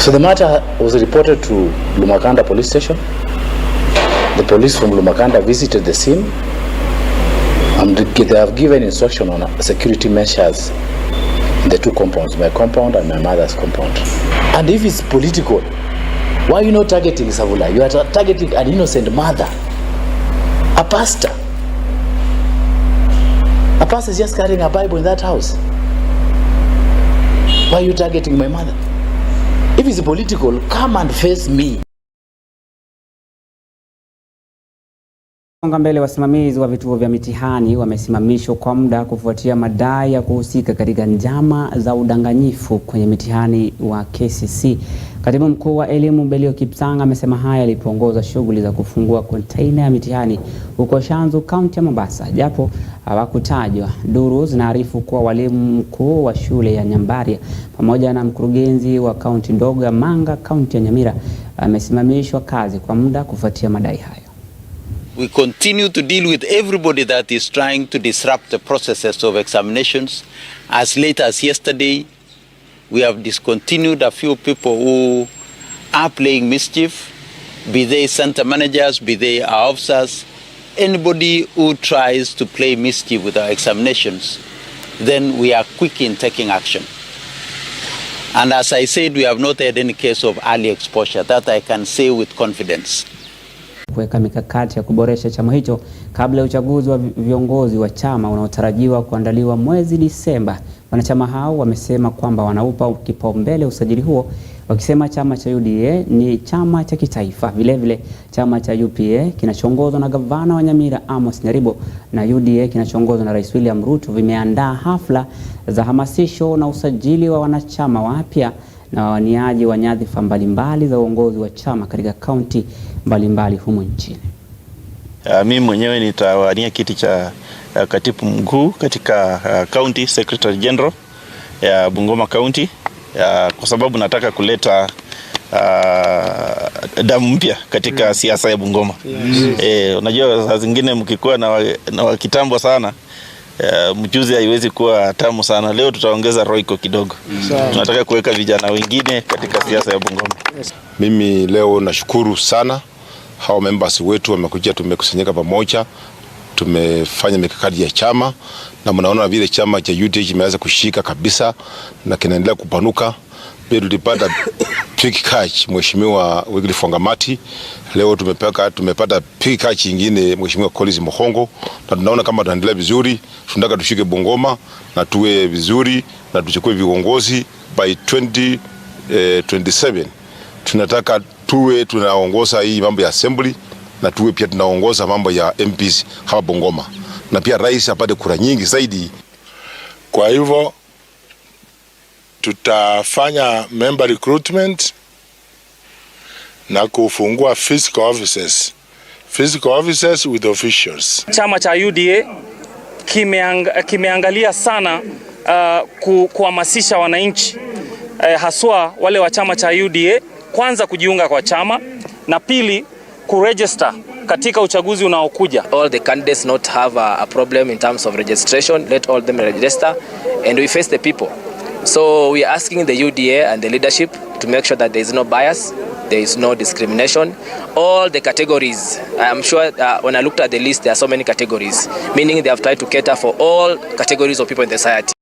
So the matter was reported to Lumakanda police station. The police from Lumakanda visited the scene and they have given instruction on security measures in the two compounds, my compound and my mother's compound. And if it's political, why are you not targeting Savula? You are targeting an innocent mother, a pastor. A pastor is just carrying a Bible in that house. Why are you targeting my mother? If it's political, come and face me. Songa mbele, wasimamizi wa vituo vya mitihani wamesimamishwa kwa muda kufuatia madai ya kuhusika katika njama za udanganyifu kwenye mitihani wa KCC Katibu mkuu wa elimu Belio Kipsang amesema haya alipoongoza shughuli za kufungua container ya mitihani huko Shanzu, kaunti ya Mombasa, japo hawakutajwa. Duru zinaarifu kuwa walimu mkuu wa shule ya Nyambaria pamoja na mkurugenzi wa kaunti ndogo ya Manga, kaunti ya Nyamira, amesimamishwa kazi kwa muda kufuatia madai hayo. We continue to deal with everybody that is trying to disrupt the processes of examinations. As late as yesterday, we have discontinued a few people who are playing mischief, be they center managers, be they our officers. Anybody who tries to play mischief with our examinations, then we are quick in taking action. And as I said, we have not had any case of early exposure. That I can say with confidence. Kuweka mikakati ya kuboresha chama hicho kabla ya uchaguzi wa viongozi wa chama unaotarajiwa kuandaliwa mwezi Disemba. Wanachama hao wamesema kwamba wanaupa kipaumbele usajili huo, wakisema chama cha UDA ni chama cha kitaifa. Vile vile chama cha UPA kinachoongozwa na gavana wa Nyamira Amos Nyaribo na UDA kinachoongozwa na Rais William Ruto vimeandaa hafla za hamasisho na usajili wa wanachama wapya na wawaniaji wa nyadhifa mbalimbali za uongozi wa chama katika kaunti mbalimbali humu nchini. Mimi mwenyewe nitawania kiti cha katibu mkuu katika county secretary general ya Bungoma County, kwa sababu nataka kuleta damu mpya katika siasa ya Bungoma. Unajua saa zingine mkikuwa na kitambo sana, mchuzi haiwezi kuwa tamu sana. Leo tutaongeza roiko kidogo. Tunataka kuweka vijana wengine katika siasa ya Bungoma. Mimi leo nashukuru sana hao members wetu wamekuja, tumekusanyika pamoja, tumefanya mikakati ya chama, na mnaona vile chama cha UDA kimeanza kushika kabisa na kinaendelea kupanuka. Pia tulipata pick catch Mheshimiwa Wycliffe Wangamati. Leo tumepata pick catch nyingine Mheshimiwa Collins Mohongo, na tunaona kama tunaendelea vizuri. Tunataka tushike Bungoma na tuwe vizuri na tuchukue viongozi by 2027. Tunataka tuwe tunaongoza hii mambo ya assembly na tuwe pia tunaongoza mambo ya MPs hapa Bungoma, na pia rais apate kura nyingi zaidi. Kwa hivyo tutafanya member recruitment na kufungua physical offices with officials. Chama cha UDA kimeangalia sana kuhamasisha wananchi haswa wale wa chama cha UDA, kwanza kujiunga kwa chama, na pili kuregister katika uchaguzi unaokuja. All the candidates not have a problem in terms of registration. Let all them register and we face the people. So we are asking the UDA and the leadership to make sure that there is no bias, there is no discrimination. All the categories, I am sure when I looked at the list, there are so many categories, meaning they have tried to cater for all categories of people in the society.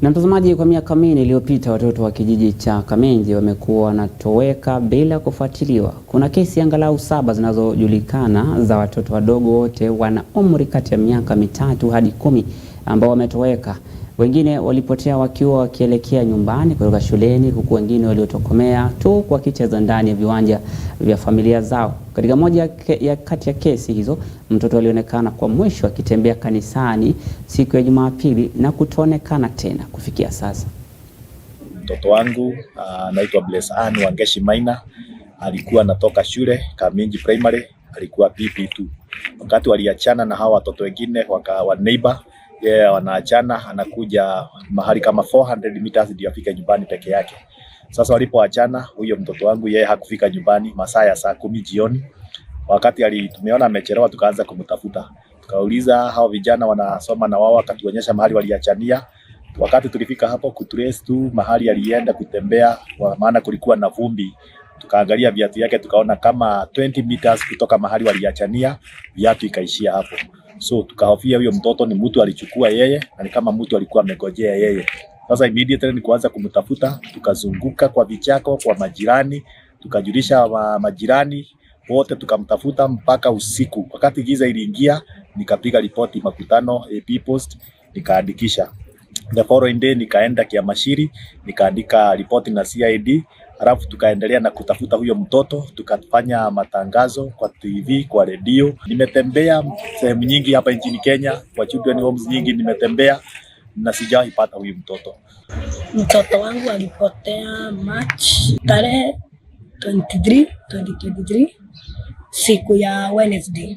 Na mtazamaji, kwa miaka mingi iliyopita watoto wa kijiji cha Kamenji wamekuwa wanatoweka bila kufuatiliwa. Kuna kesi angalau 7 zinazojulikana za watoto wadogo, wote wana umri kati ya miaka 3 hadi 10 ambao wametoweka. Wengine walipotea wakiwa wakielekea nyumbani kutoka shuleni, huku wengine waliotokomea tu wakicheza ndani ya viwanja vya familia zao. Katika moja kati ya kesi hizo, mtoto alionekana kwa mwisho akitembea kanisani siku ya Jumapili na kutoonekana tena kufikia sasa. Mtoto wangu anaitwa Blessani Wangeshi Maina, alikuwa anatoka shule Kamenji Primary, alikuwa PP2. Wakati waliachana na hawa watoto wengine wa neighbor, wanaachana, anakuja mahali kama 400 meters ndio afika nyumbani peke yake. Sasa walipoachana, huyo mtoto wangu hakufika nyumbani masaa ya saa 10 jioni. Wakati tumeona amechelewa, tukaanza kumtafuta. Tukauliza hao vijana wanasoma na wao, wakatuonyesha mahali waliachania. Wakati tulifika hapo kutrace tu mahali alienda kutembea, maana kulikuwa na vumbi. Tukaangalia viatu yake, tukaona kama 20 meters kutoka mahali waliachania, viatu ikaishia hapo. So tukahofia huyo mtoto ni mtu alichukua yeye, na ni kama mtu alikuwa amegojea yeye. Sasa immediately ni kuanza kumtafuta, tukazunguka kwa vichako, kwa majirani, tukajulisha majirani wote, tukamtafuta mpaka usiku. Wakati giza iliingia, nikapiga ripoti makutano AP post, nikaandikisha. The following day nikaenda Kiamashiri, nikaandika ripoti na CID. Halafu tukaendelea na kutafuta huyo mtoto, tukafanya matangazo kwa TV, kwa radio. Nimetembea sehemu nyingi hapa nchini Kenya, kwa children homes nyingi nimetembea na sijawahi pata huyo mtoto. Mtoto wangu alipotea March tarehe 2023 siku ya Wednesday,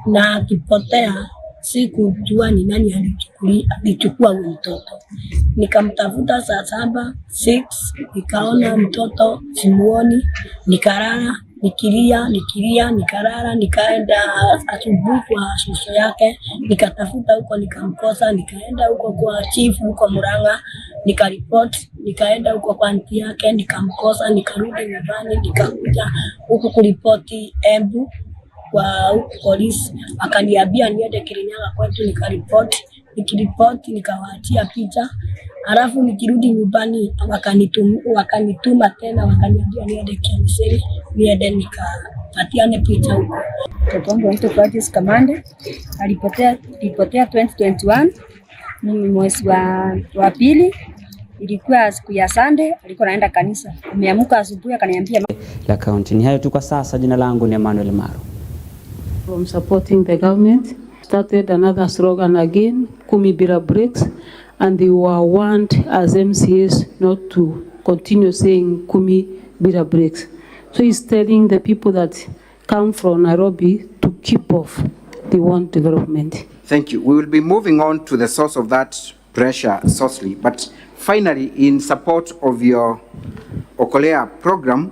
na akipotea sikujua ni nani alichukua mtoto. Nikamtafuta saa 7:06, nikaona mtoto simuoni, nikalala nikilia, nikalala, nikaenda asubuhi kwa shosho yake, nikatafuta huko nikamkosa, nikaenda huko kwa chief huko Murang'a, nikaripoti, nikaenda huko kwa aunti yake nikamkosa, nikarudi nyumbani, nikakuja huko kuripoti Embu kwa polisi, akaniambia niende Kirinyaga kwetu, nikiripoti nikawaachia picha. Alafu nikirudi nyumbani wakanituma tena, wakaniambia niende Kiamseri, niende nikapatiane picha huko. Mtoto wangu anaitwa Gladys Kamande, alipotea 2021 mwezi wa pili, ilikuwa siku ya Sunday, alikuwa anaenda kanisa. Ameamka asubuhi akaniambia la kaunti. Ni hayo tu kwa sasa. Jina langu ni Emmanuel Maro. From supporting the government, started another slogan again, Kumi Bila Breaks, and they were warned as MCAs not to continue saying Kumi Bila Breaks. So he's telling the people that come from Nairobi to keep off. They want development. Thank you. We will be moving on to the source of that pressure, sourcely. But finally, in support of your Okolea program,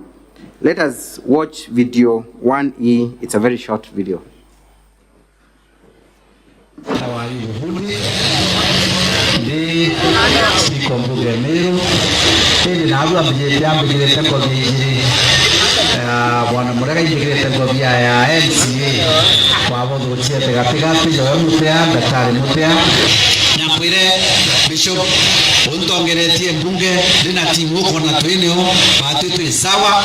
let us watch video 1E. It's a very short video. How are you? Ndi sikombuge mero ndi nabu abije ambigirete ko bigiri bwana murega ibigirete ko bya ya NCA kwabo duciete gatigati yo mutea ndatari mutea nakwire bishop untongeretie mbunge ndina timu uko na twinio batu tu sawa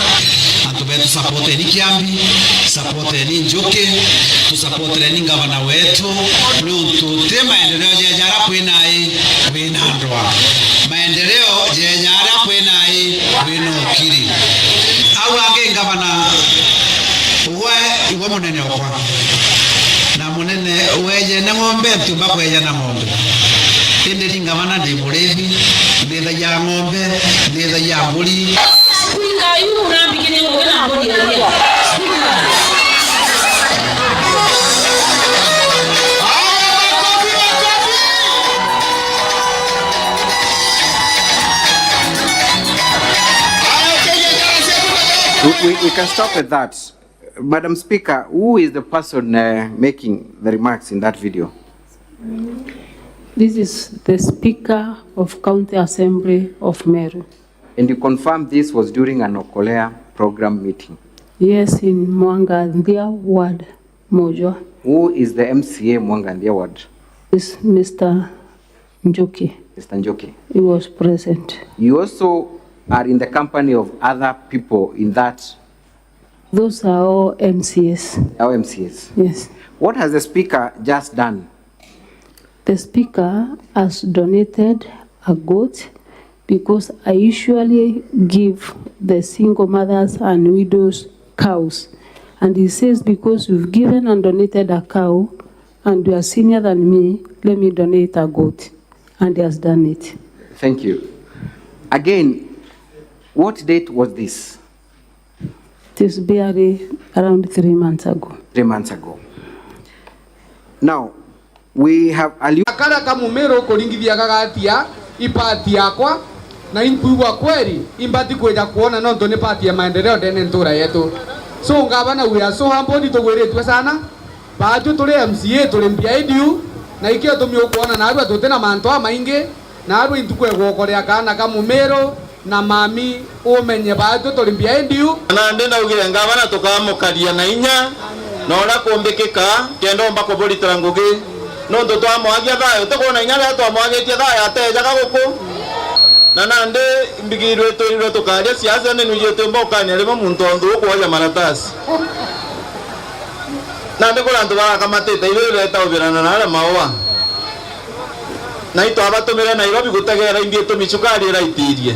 atubetu support ni Kiambi, support ni Njoke, tu support ni gavana wetu nuntu te maendeleo jejara kwinai winandwa maendeleo jejara kwinai winokiri au ange gavana iwe munene okwa na munene weje na ng'ombe tumba kweja na ng'ombe ende ni gavana ndi murevi ndetha ya ng'ombe ndetha ya mburi We can stop at that. Madam Speaker, who is the person making the remarks in that video? This is the Speaker of County Assembly of Meru. And you confirm this was during an Okolea program meeting? Yes, in Mwangaza ward, Mojo. Who is the MCA Mwangaza ward? It's Mr. Njoki. Mr. Njoki. He was present. You also are in the company of other people in that? Those are all MCAs. Our MCAs? Yes. What has the Speaker just done? The Speaker has donated a goat because I usually give the single mothers and widows cows. And he says, because you've given and donated a cow and you are senior than me, let me donate a goat. And he has done it. Thank you. Again, what date was this? It is barely around 3 months ago. 3 months ago. Now, we have akara kamumero kolingithia gagatia ipati yakwa na impuwa kweli imbati kweja kuona no ndone pati ya maendeleo ndene ntura yetu. So ngabana we are so humble tugweretwe sana baju tuli MCA tuli MPIDU na ikio tumio kuona na arwa tutena manto amainge na arwa intukwe gokorea kana kamumero na mami umenye baju tuli MPIDU na ndenda ugire ngabana tukamokaria na inya na ora kumbikika kendo mbako boli tranguge no ndo twamwagia thayo tukona inya ya twamwagitie thayo ateja gaguku na nande mbigirwe twirwe tukaria siasa ne nuje tumbokani alimo muntu ondu ukwoja maratasi nande kula ndu bara kamatete ile eta ubirana na mawa na ito abatumira Nairobi gutegera imbie tumicukari ra itirie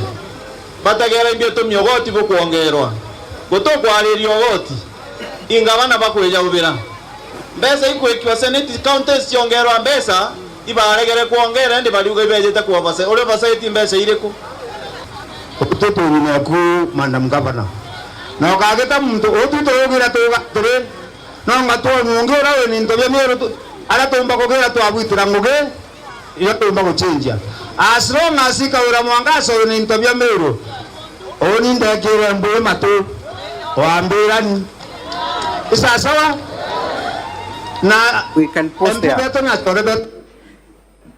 batagera imbie tumyogoti bukuongerwa gutokwaririo ogoti ingabana bakweja ubira mbesa ikwekiwa senate counties ciongerwa mbesa ibaregere kuongera ndi baliuga ibejete kwa base ule base timbese ireko utoto unaku Madam Gavana na ukageta mtu otuto yogira toga tore no ngato ngongera we ni ntobya mero ala tomba kogera to abwitira ngoge iyo tomba kuchenja as long as ikawira Mwangaza we ni ntobya mero oni ndakira mbwe mato waambirani isa sawa na we can post there.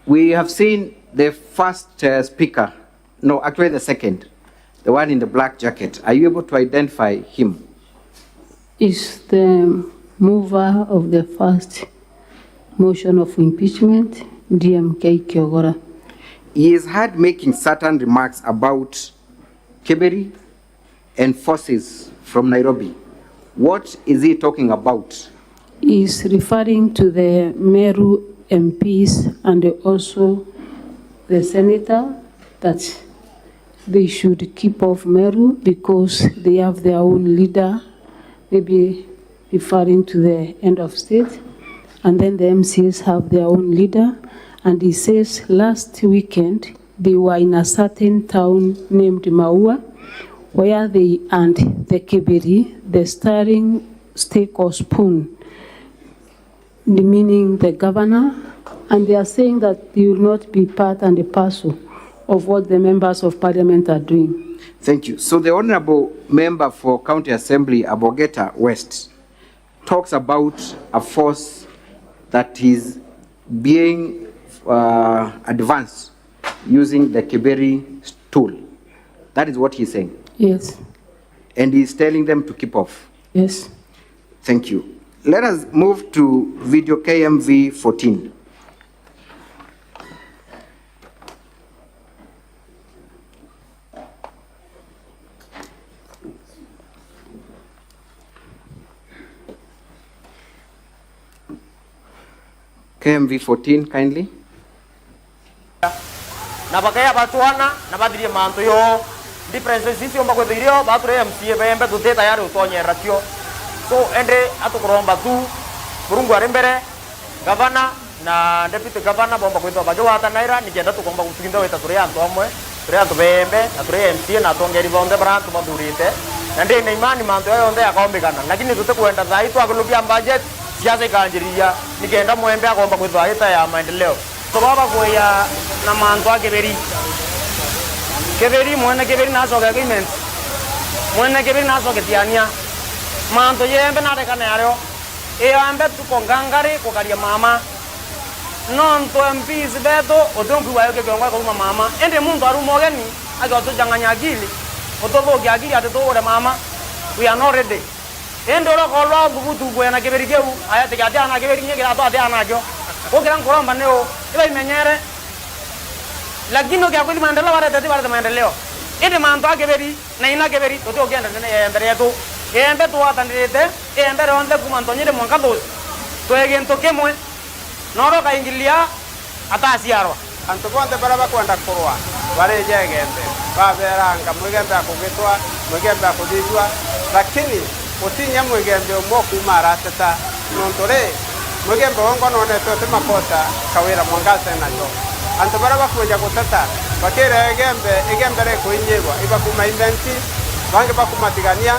We have seen the first speaker, no, actually the second, the one in the black jacket. Are you able to identify him? Is the mover of the first motion of impeachment, DMK Kyogora. He is heard making certain remarks about Keberi and forces from Nairobi. What is he talking about? He is referring to the Meru MPs and also the senator that they should keep off Meru because they have their own leader, maybe referring to the end of state, and then the MCs have their own leader. And he says last weekend they were in a certain town named Maua where they and the Keberi, the starring stake or spoon, meaning the governor, and they are saying that they will not be part and a parcel of what the members of parliament are doing. Thank you. So the honorable member for County Assembly, Abogeta West, talks about a force that is being advanced using the Keberi tool. That is what he's saying? Yes. And he's telling them to keep off? Yes. Thank you. Let us move to video KMV 14. KMV 14, kindly. Na bakaya batuana na badiri manto yo difference sisi omba kwethirio bature MCA bembe tuteta yari utonye ratio so ende atukuromba tu burungu ari mbere gavana na deputy governor bomba kwetwa bajo wata naira nikenda tukomba kutukinda weta turi antu amwe turi antu bembe na turi MCA na tongeri bonde brantu badurite na ndi na imani manto yo onde akombekana lakini tutakwenda thaitu akulupia budget siasa ikanjiria nikenda mwembe akomba kwetwa ita ya maendeleo so baba kwa na manto akeberi Keberi mwana Keberi naso ka agreement mwana Keberi naso ke tiania manto yembe na de kanaro e ambe tu kongangare ko karia mama non to MPs beto odongu wayo ke gongwa ko mama ende mundu aru mogeni aga to janganya akili otobo ke akili ate to ore mama we are not ready ende ro ko lo bubutu bwana Keberi keu aya te gadi ana Keberi nyege to ate anajo o gran koromba neo iba imenyere lakini kwa kweli maendeleo wale tatizo wale maendeleo ende manto Keberi na ina Keberi to ogenda ne mbere yetu embe tu atandite embe ronde kumantonyire Mwangaza to egento kemwe noro kaingilia atasiarwa antu bonde baraba kwenda kurwa wale jegende baberanga mwegembe akugitwa mwegembe akudijwa lakini utinya mwegembe mo kumara tata nontore mwegembe wango none tote makosa kawira Mwangaza nacho antu baraba kuja kutata bakere egembe kuinyirwa iba kuma inventi bange bakumatigania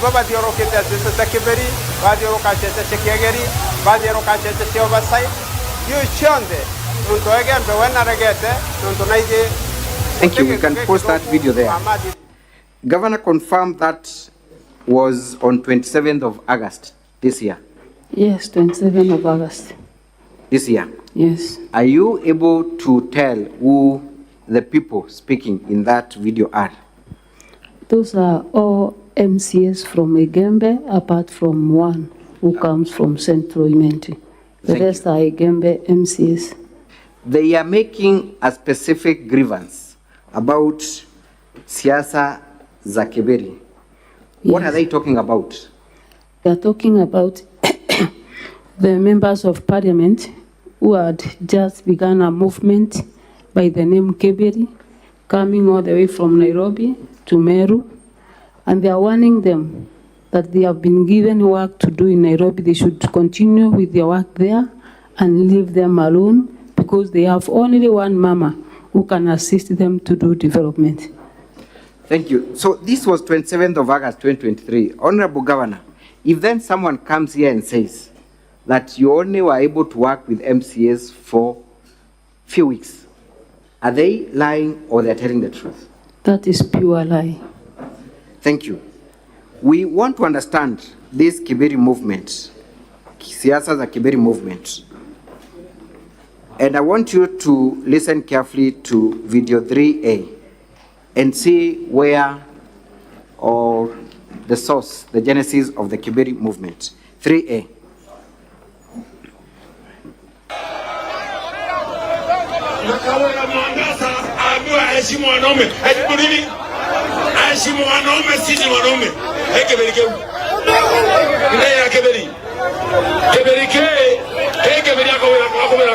baba dioro kete sesa Keberi badioro kachete chekegeri badioro kachete cheobasai you chonde nunto egembe wena regete nunto naije. Thank you. We can post that video there. Governor confirmed that was on 27th of August this year. Yes, 27th of August. This year? Yes. Are you able to tell who the people speaking in that video are? Those are all MCS from Egembe, apart from one who comes from Central Imenti. The rest are Egembe MCS. They are making a specific grievance about siasa za Keberi. What are they talking about? They are talking about the members of parliament who had just begun a movement by the name Keberi, coming all the way from Nairobi to Meru, and they are warning them that they have been given work to do in Nairobi. They should continue with their work there and leave them alone because they have only one mama who can assist them to do development. Thank you. So this was 27th of August 2023. Honorable Governor, if then someone comes here and says that you only were able to work with MCAs for few weeks, are they lying or they're telling the truth? That is pure lie. Thank you. We want to understand this Kiberi movement, siasa za Kiberi movement. And I want you to listen carefully to video 3A and see where or the source, the genesis of the Kiberi movement. 3A. Mwangaza ambiwa heshimu wanaume. Heshimu nini? Heshimu wanaume, sisi wanaume. Kiberi keu. Ile ya Kiberi. Kiberi ke. Kiberi yako wera. Kiberi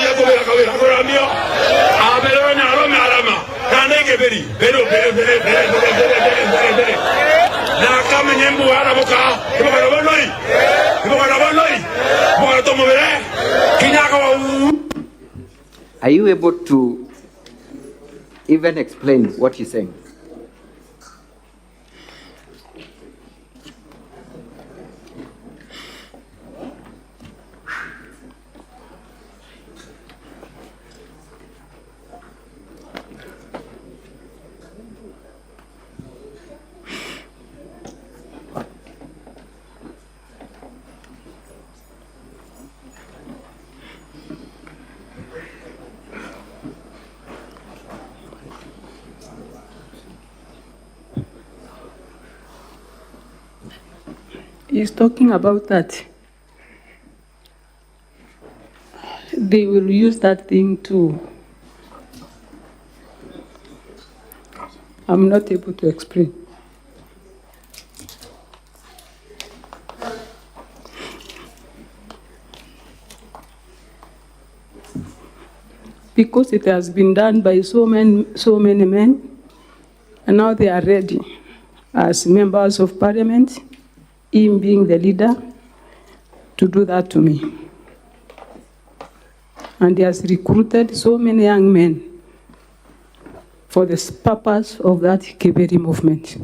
yako wera. Kwa mio. Abelo na arome arama. Kane Kiberi. Bero. Na kama nyembu araboka. Are you able to even explain what he's saying? He's talking about that. They will use that thing too. I'm not able to explain. Because it has been done by so many men, and now they are ready as members of parliament, him being the leader, to do that to me. And he has recruited so many young men for the purpose of that Kiberi movement,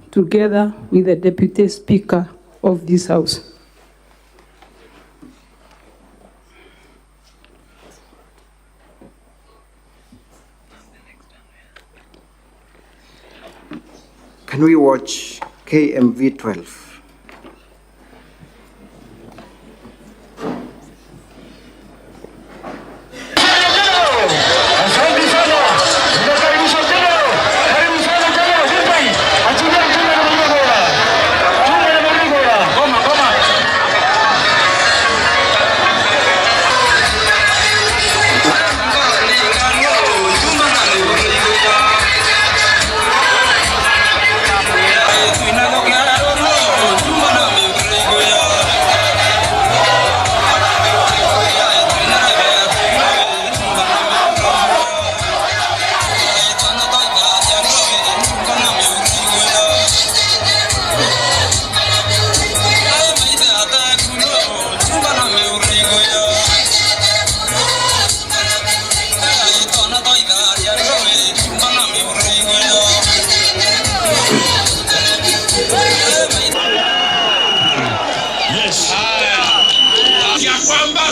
together with the deputy speaker of this house. Can we watch KMV 12?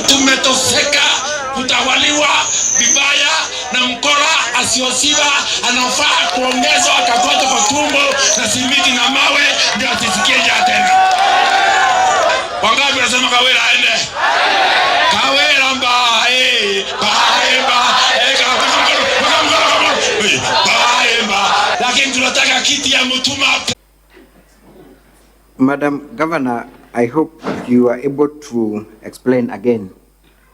Tumetoseka kutawaliwa vibaya na mkora asiosiba, anafaa kuongezwa akakwata kwa tumbo na simiti na mawe ndio atisikie njaa tena. Wangapi wanasema Kawira aende? Kawira baemba, lakini tunataka kiti ya Mutuma. Madam Governor, I hope you are able to explain again,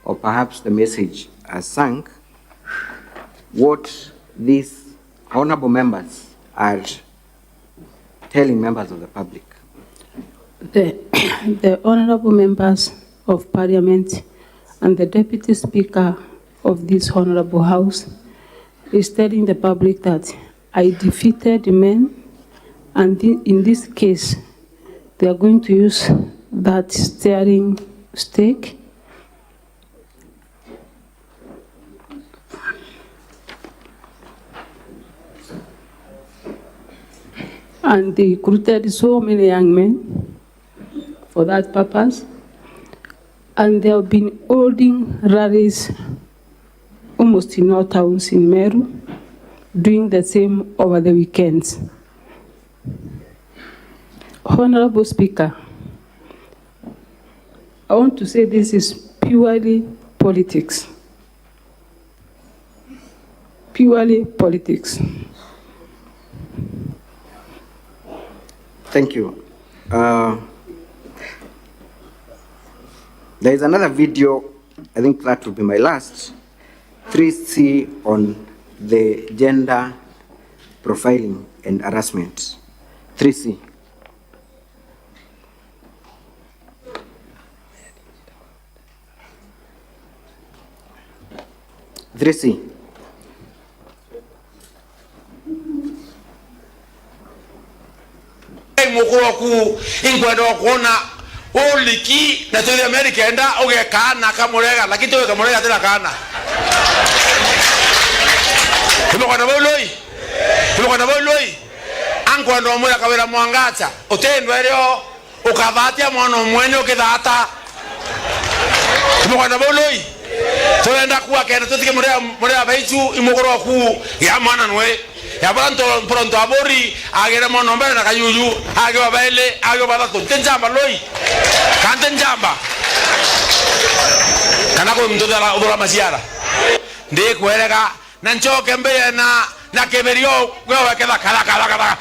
or perhaps the message has sunk, what these honorable members are telling members of the public. The honorable members of parliament and the deputy speaker of this honorable house is telling the public that I defeated men, and in this case, they are going to use that steering stake and they recruited so many young men for that purpose. And they have been holding rallies almost in all towns in Meru, doing the same over the weekends. Honorable Speaker, I want to say this is purely politics. Purely politics. Thank you. There is another video, I think that will be my last, 3C on the gender profiling and harassment. 3C. Mukuru ku ingwendo kuona oliki na tuli America enda ogekana kamurega lakini towe kamurega tena kana Tuko na boloi angwendo moya kawera Mwangaza otendwa leo ukavatia mwana mwenye ukidata tuko na boloi toenda kuwa kenda tutike murega baichu imukuru ku ya mwana nwe ya pronto abori agera mwana mbele na kayuyu agwa baile agwa bata tenjamba loi kantenjamba kana ko mtoto la obora masiara ndi kuereka na nchoke mbele na keberio wewe keda kala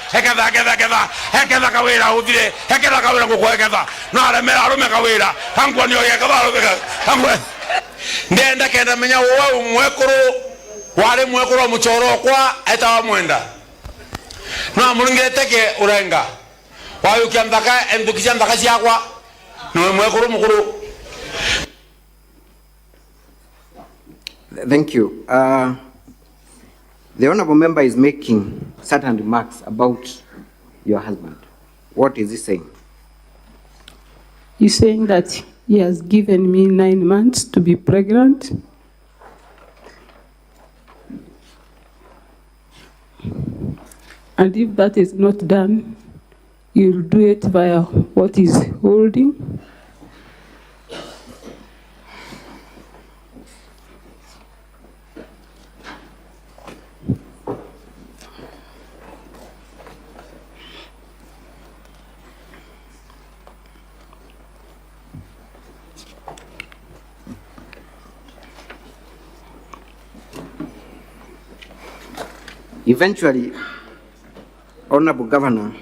hekeda kawira udire hekeda kawira kukwekeda na remera rume kawira hangwa niyo yakada hangwa ndenda kenda menya wewe mwekuru wale mwekuru muchoro kwa etawa mwenda na mulungeteke urenga wayo kiandaka endukisha ndaka siakwa no mwekuru mukuru. Thank you. The honorable member is making certain remarks about your husband. What is he saying? He's saying that he has given me 9 months to be pregnant. And if that is not done, you'll do it via what is holding. Eventually, Honorable Governor,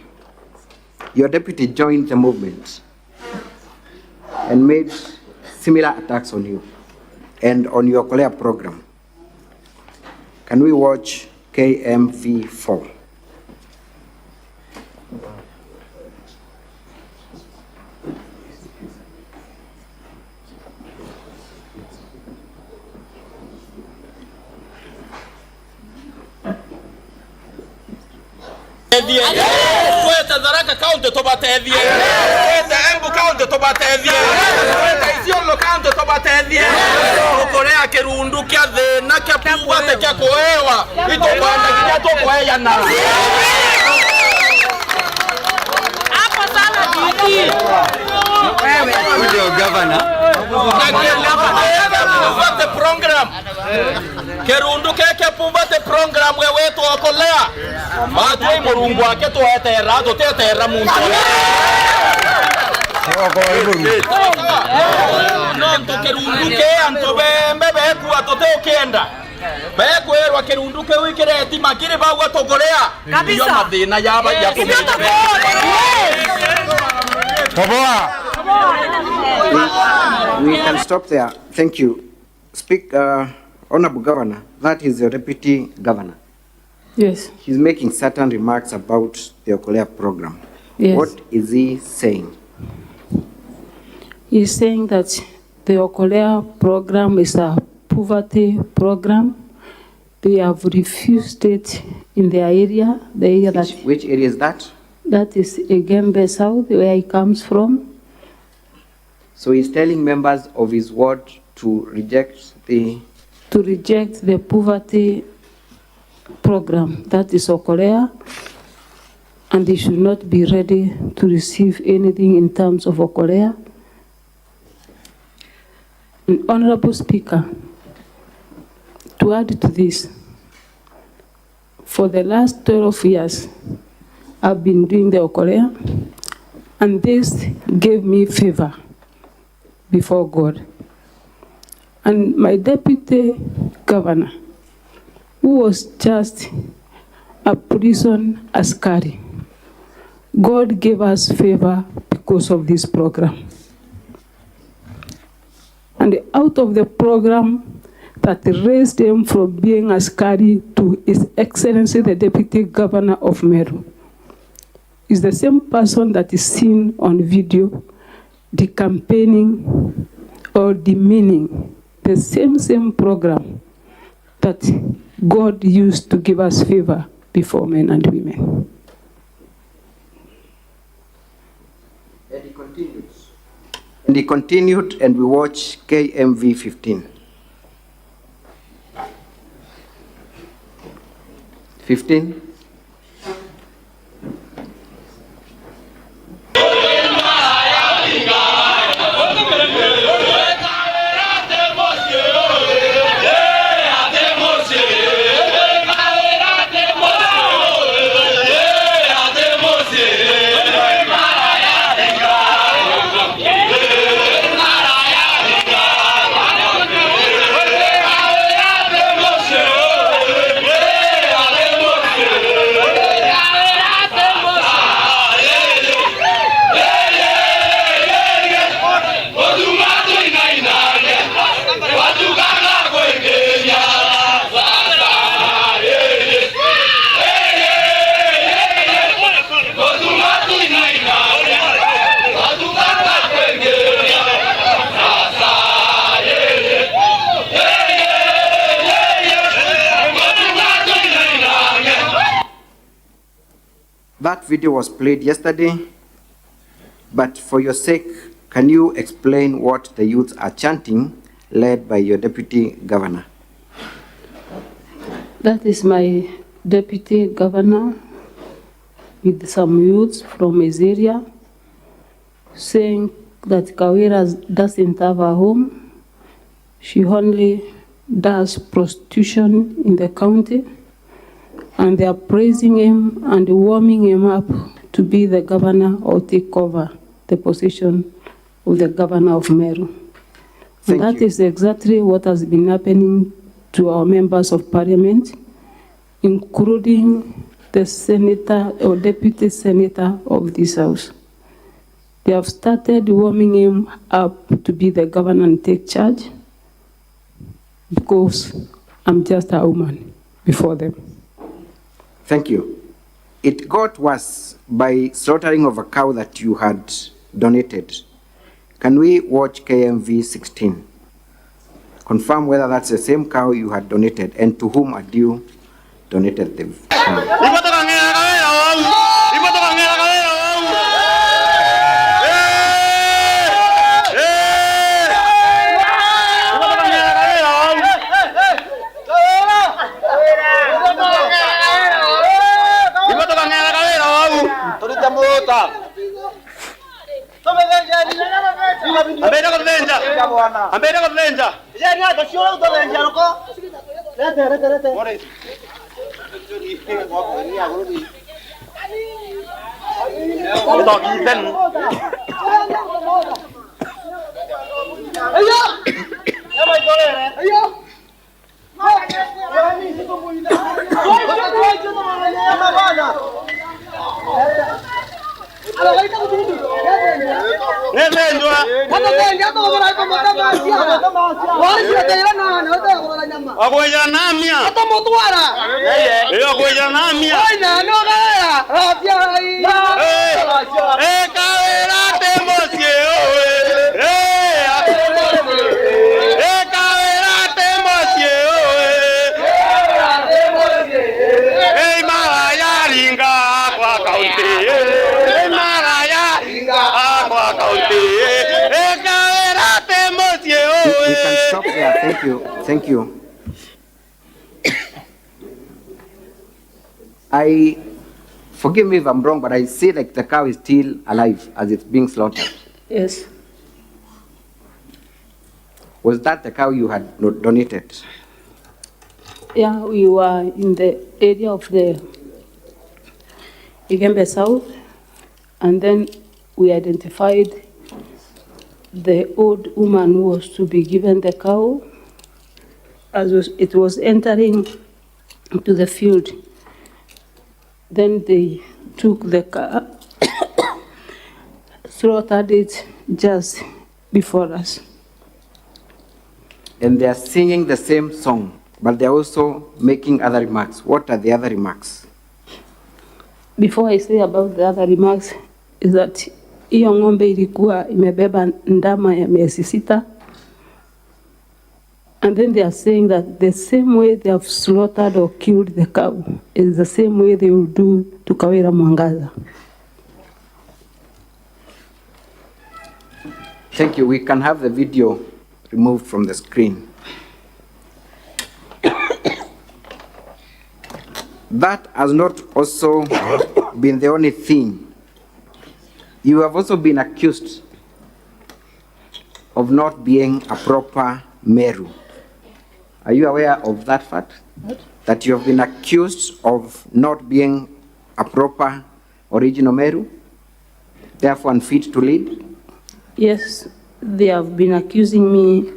your deputy joined the movement and made similar attacks on you and on your Kolea program. Can we watch KMV4? Kweta Tharaka County tubatethie kweta Embu County tubatethie kweta Isiolo County tubatethie ukorea kirundu kia thina kia puwate kia kuewa itokwenda kinya tukweana hapo sana jiji wewe ndio governor Puvate program Kerundu keke puvate program wewe tu okolea matwe murungu wake tu etera tu tetera muntu no kerundu ke anto bembe ku atote okenda beko erwa kerundu ke wikire etima kire bagwa tokolea kabisa yo madina yaba ya We can stop there. Thank you. Honorable Governor, that is your deputy governor. Yes. He's making certain remarks about the Okolea program. Yes. What is he saying? He's saying that the Okolea program is a poverty program. They have refused it in their area. The area which area is that? That is Igembe South, where he comes from. So he's telling members of his ward to reject the poverty program. That is Okolea, and he should not be ready to receive anything in terms of Okolea. Honorable Speaker, to add to this, for the last 12 years, I've been doing the Okolea, and this gave me favor before God. And my deputy governor, who was just a prison askari, God gave us favor because of this program. And out of the program that raised him from being askari to His Excellency the Deputy Governor of Meru, is the same person that is seen on video, the campaigning or demeaning the same program that God used to give us favor before men and women. And he continued, and we watch KMV 15. 15. That video was played yesterday, but for your sake, can you explain what the youths are chanting, led by your deputy governor? That is my deputy governor with some youths from his area saying that Kawira doesn't have a home. She only does prostitution in the county. And they are praising him and warming him up to be the governor or take over the position of the governor of Meru. And that is exactly what has been happening to our members of parliament, including the senator or deputy senator of this house. They have started warming him up to be the governor and take charge because I'm just a woman before them. Thank you. It got worse by slaughtering of a cow that you had donated. Can we watch KMV 16? Confirm whether that's the same cow you had donated and to whom had you donated the cow. We can stop there. Thank you. Thank you. Forgive me if I'm wrong, but I see like the cow is still alive as it's being slaughtered. Yes. Was that the cow you had donated? Yeah, we were in the area of the Igembe South, and then we identified the old woman who was to be given the cow as it was entering into the field. Then they took the cow, slaughtered it just before us. And they are singing the same song, but they're also making other remarks. What are the other remarks? Before I say about the other remarks, is that hiyo ng'ombe ilikuwa imebeba ndama ya miezi 6. And then they are saying that the same way they have slaughtered or killed the cow is the same way they will do to Kawira Mwangaza. Thank you. We can have the video removed from the screen. That has not also been the only thing. You have also been accused of not being a proper Meru. Are you aware of that fact? What? That you have been accused of not being a proper original Meru, therefore unfit to lead? Yes, they have been accusing me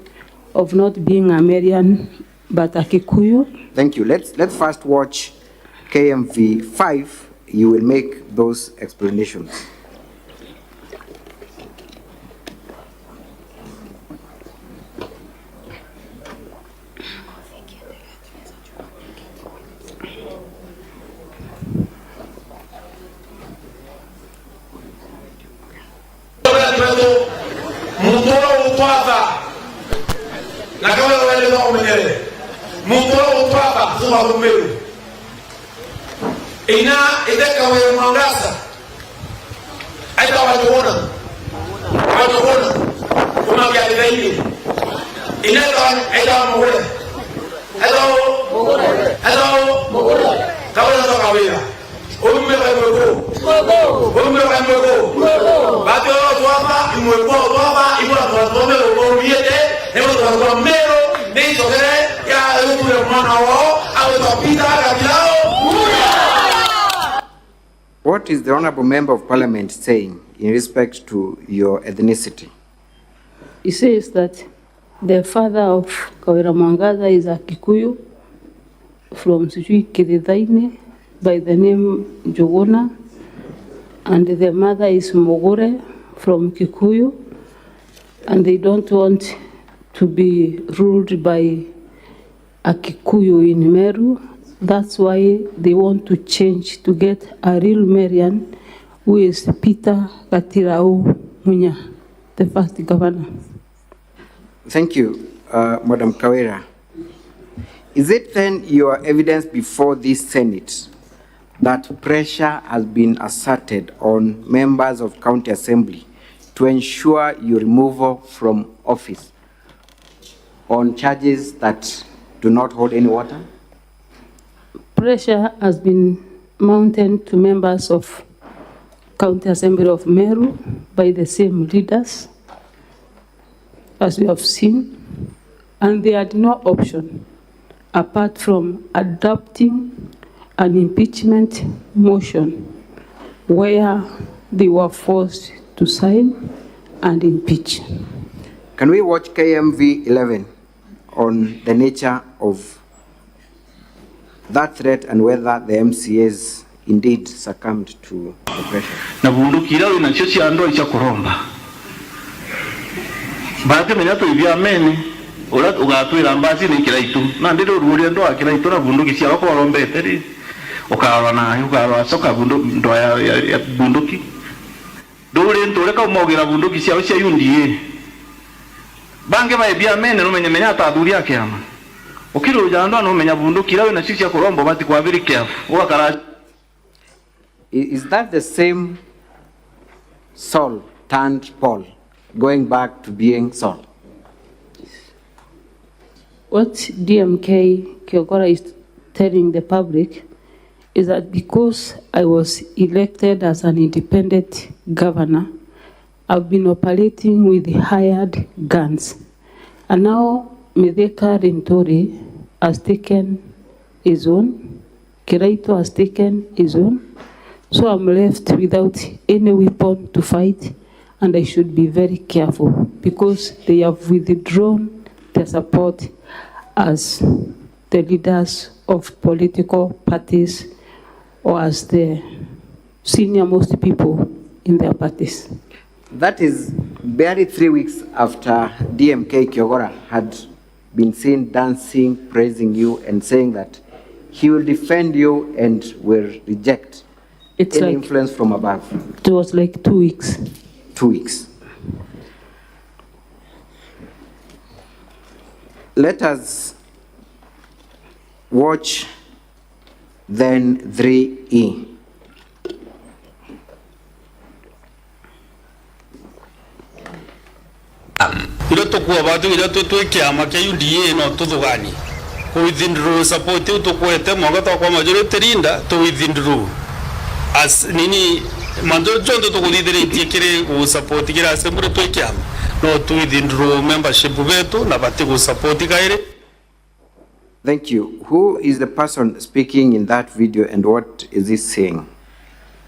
of not being a Merian, but a Kikuyu. Thank you. Let's first watch KMV 5. You will make those explanations. Ina ideka wa Mwangaza aita wajuona kuna vya hivi ina aita mugure hello kawala ndo kawira umme wa mwego bato twapa imwego twapa imwa twome ngo miete nebo twapa mero ni tokere ya yuko mwana wao au twapita kabilao. What is the Honorable Member of Parliament saying in respect to your ethnicity? He says that the father of Kawira Mwangaza is a Kikuyu from Kirithaine by the name Gavana, and the mother is Mogure from Kikuyu, and they don't want to be ruled by a Kikuyu in Meru. That's why they want to change to get a real Marian who is Peter Katirau Munya, the first governor. Thank you, Madam Kawira. Is it then your evidence before this Senate that pressure has been asserted on members of County Assembly to ensure your removal from office on charges that do not hold any water? Pressure has been mounted to members of County Assembly of Meru by the same leaders, as we have seen, and they had no option apart from adopting an impeachment motion where they were forced to sign and impeach. Can we watch KMV 11 on the nature of that threat and whether the MCAs indeed succumbed to the pressure? Na bunduki ila inacho chiando icha kuromba. Baate menyato ibya mene ola ugatwira mbazi ni kiraitu. Na ndiro ruri ndo akiraitu na bunduki cia bako rombe teri. Ukarwa na ukarwa soka ndo ya bunduki. Dole ndo ka mogira bunduki cia yundie. Bange ba ibya mene no menya ta aduri yake ama. Okiro jando no menya bunduki ila inacho cia kuromba bati kwa very careful. Wakara. Is that the same Saul turned Paul, going back to being Saul? what DMK Kiogora is telling the public is that because I was elected as an independent governor, I've been operating with hired guns. And now Mithika Rintori has taken his own, Kiraito has taken his own, so I'm left without any weapon to fight, and I should be very careful because they have withdrawn their support as the leaders of political parties or as the senior most people in their parties. That is barely 3 weeks after DMK Kiogora had been seen dancing, praising you, and saying that he will defend you and will reject any influence from above. It was like 2 weeks. 2 weeks. Let us watch then 3E. Ilo tokuwa batu ilo tutwe kiama kia UDA no tudugani. Withdraw support utokwete mwanga kwa majority rinda to withdraw. As nini manjo jondo to kulidere tikire ku support kira assembly to kiama. No to withdraw membership betu na bati ku support kaire. Thank you. Who is the person speaking in that video and what is he saying?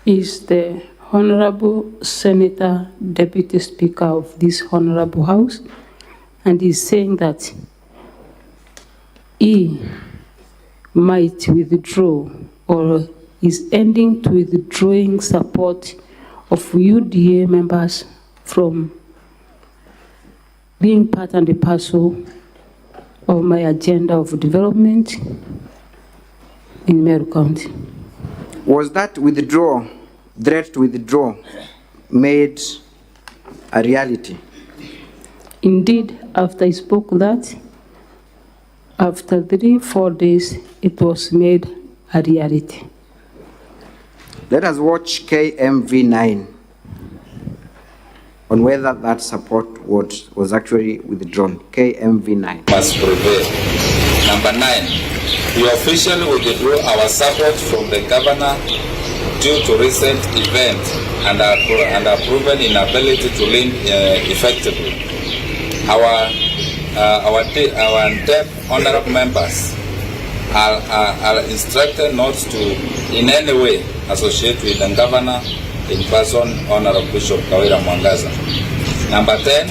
Is the Honorable Senator, Deputy Speaker of this Honorable House, and he's saying that he might withdraw or is ending to withdrawing support of UDA members from being part and a parcel of my agenda of development in Meru County. Was that withdrawal, threat to withdraw, made a reality? Indeed, after I spoke that, after 3-4 days, it was made a reality. Let us watch KMV9 on whether that support was actually withdrawn. KMV9. Must prevail. Number 9, we officially withdraw our support from the governor due to recent events and our proven inability to lead effectively. Our 10 honorable members are instructed not to in any way associate with the governor in person, Honorable Bishop Kawira Mwangaza. Number 10,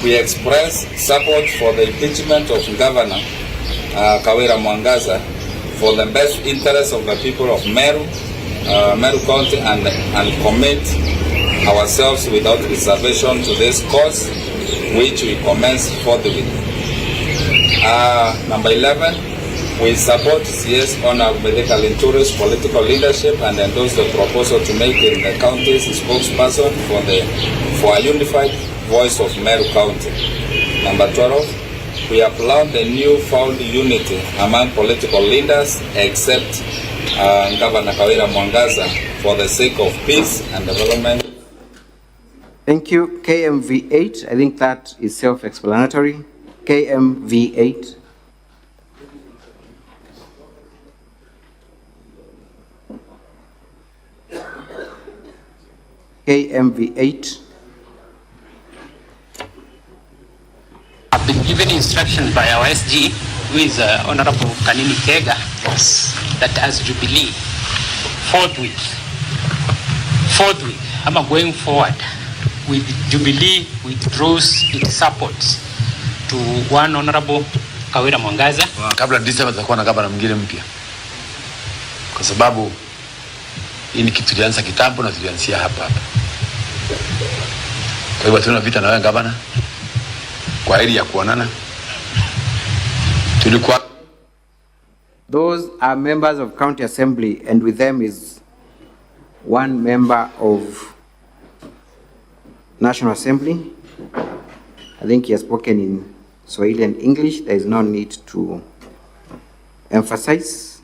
we express support for the impeachment of Governor Kawira Mwangaza for the best interest of the people of Meru County and commit ourselves without reservation to this cause, which we commence forthwith. Number 11, we support CS Honorable Mithika Rintori's political leadership and endorse the proposal to make him the county's spokesperson for a unified voice of Meru County. Number 12, we applaud the newfound unity among political leaders except Governor Kawira Mwangaza for the sake of peace and development. Thank you. KMV8, I think that is self-explanatory. KMV8. KMV8. I've been given instructions by our SG, who is Honorable Kanini Kega, that as Jubilee, forthwith, I'm going forward with Jubilee withdraws its support to one Honorable Kawira Mwangaza. Kabla December tutakuwa na gavana mwingine mpya, kwa sababu hii ni kitu tulianza kitambo na tulianzia hapa. Kwa hivyo tuna vita na wewe gavana kwa hili ya kuonana. Tulikuwa Those are members of County Assembly, and with them is one member of National Assembly. I think he has spoken in Swahili and English. There is no need to emphasize.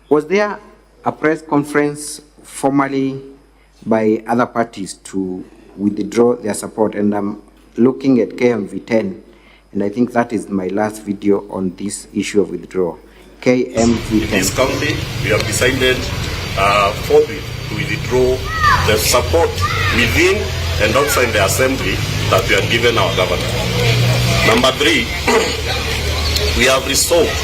Was there a press conference formally by other parties to withdraw their support? And I'm looking at KMV10. And I think that is my last video on this issue of withdrawal. KMV10. In this county, we have decided forthwith to withdraw the support within and outside the assembly that we have given our governor. Number 3, we have resolved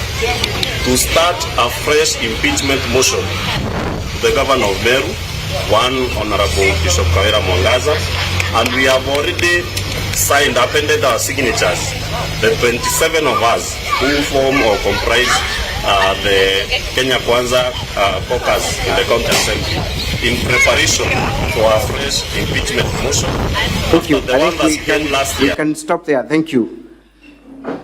to start a fresh impeachment motion to the governor of Meru, one Honorable Bishop Mwangaza, and we have already signed, appended our signatures, the 27 of us who form or comprise the Kenya Kwanza caucus in the county assembly in preparation for a fresh impeachment motion. Thank you. The one that came last year. We can stop there. Thank you.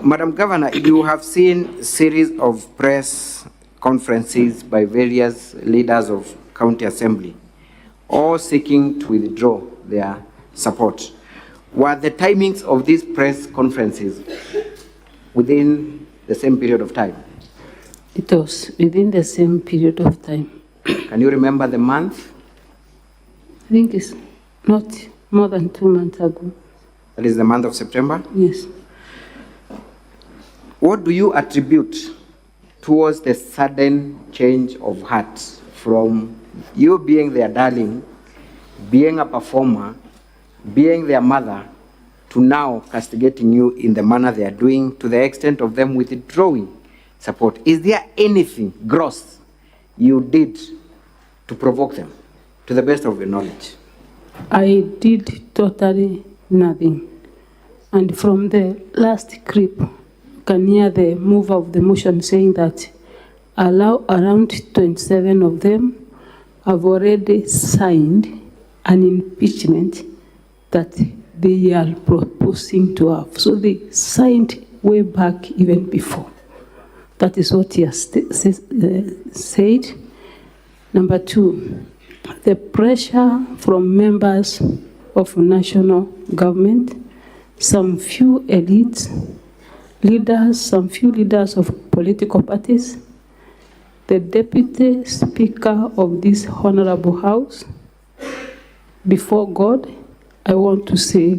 Madam Governor, you have seen series of press conferences by various leaders of county assembly, all seeking to withdraw their support. Were the timings of these press conferences within the same period of time? It was within the same period of time. Can you remember the month? I think it's not more than 2 months ago. That is the month of September? Yes. What do you attribute towards the sudden change of heart from you being their darling, being a performer, being their mother, to now castigating you in the manner they are doing, to the extent of them withdrawing support? Is there anything gross you did to provoke them, to the best of your knowledge? I did totally nothing. And from the last clip, you can hear the mover of the motion saying that around 27 of them have already signed an impeachment that they are proposing to have. So they signed way back even before. That is what he has said. Number 2, the pressure from members of national government, some few elites, leaders, some few leaders of political parties, the deputy speaker of this honorable house, before God, I want to say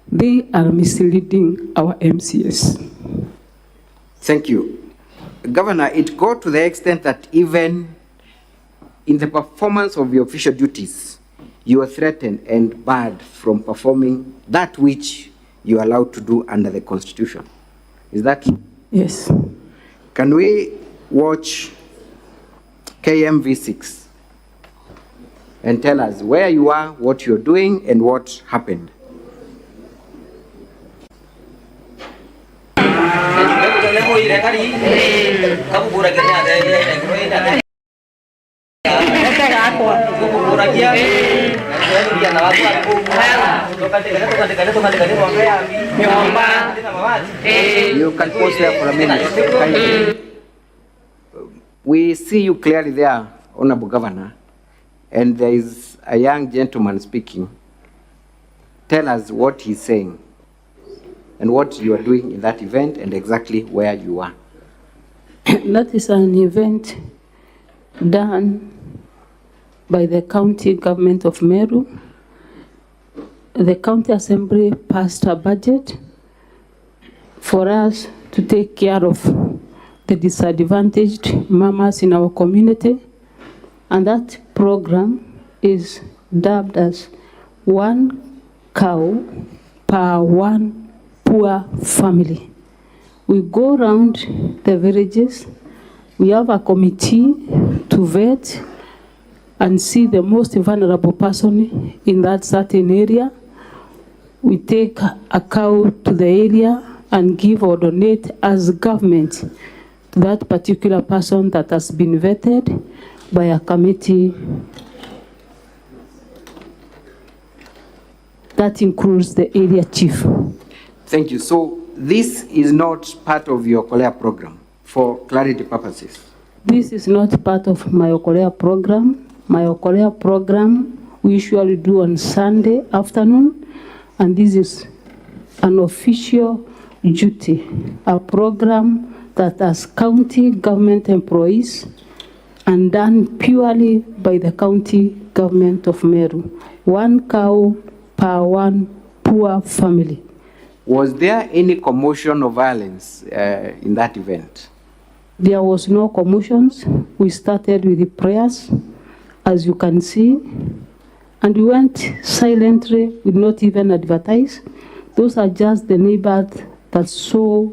they are misleading our MCS. Thank you. Governor, it got to the extent that even in the performance of your official duties, you are threatened and barred from performing that which you are allowed to do under the Constitution. Is that true? Yes. Can we watch KMV6 and tell us where you are, what you're doing, and what happened? You can pause there for a minute. We see you clearly there, Honorable Governor, and there is a young gentleman speaking. Tell us what he's saying and what you are doing in that event and exactly where you are. That is an event done by the county government of Meru. The county assembly passed a budget for us to take care of the disadvantaged mamas in our community, and that program is dubbed as 1 cow per 1 poor family. We go around the villages, we have a committee to vet and see the most vulnerable person in that certain area. We take a cow to the area and give or donate as government to that particular person that has been vetted by a committee that includes the area chief. Thank you. So this is not part of your Kolea program, for clarity purposes? This is not part of my Kolea program. My Kolea program we usually do on Sunday afternoon, and this is an official duty, a program that has county government employees and done purely by the county government of Meru. 1 cow per 1 poor family. Was there any commotion or violence in that event? There was no commotions. We started with the prayers, as you can see, and we went silently, we not even advertise. Those are just the neighbors that saw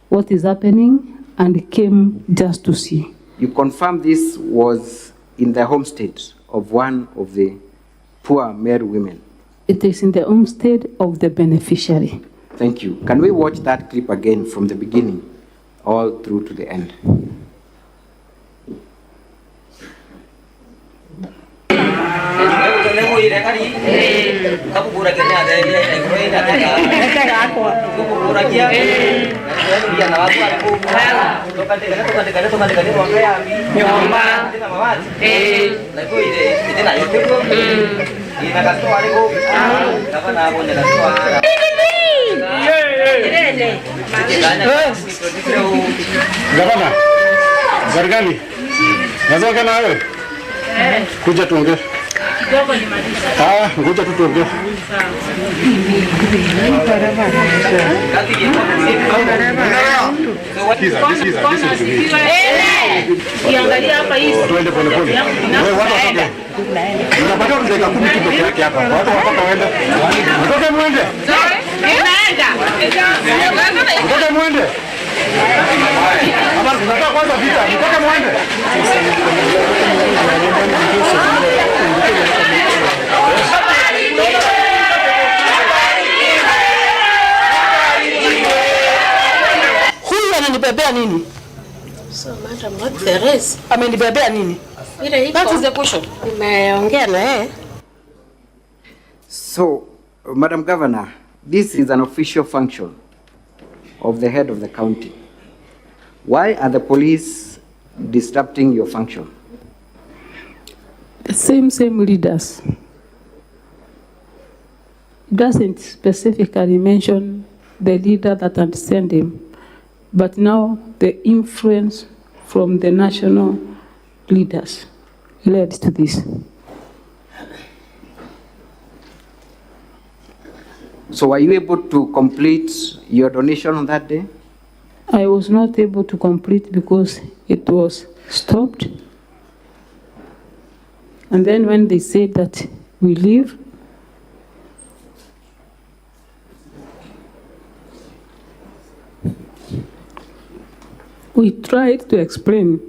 what is happening and came just to see. You confirm this was in the homestead of one of the poor Meru women? It is in the homestead of the beneficiary. Thank you. Can we watch that clip again from the beginning all through to the end? Gavana, Gargani, nazoka na wewe? Kuja tuongee. Kuja tu tuongee. Ukiangalia hapa hizi. Tuende pole pole. Wewe watu watoke. Unapata dakika 10 tu peke yake hapa. Watu watoka waende. Mtoke muende. Ninaenda. Mtoke muende. Hapa tunataka kwanza vita. Mtoke muende. Huyu ananibebea nini? So madam, what the rest? Amenibebea nini? That is the question. Nimeongea na yeye. So, Madam Governor, this is an official function of the head of the county. Why are the police disrupting your function? The same leaders. It doesn't specifically mention the leader that understands him, but now the influence from the national leaders led to this. So were you able to complete your donation on that day? I was not able to complete because it was stopped. And then when they said that we leave, we tried to explain.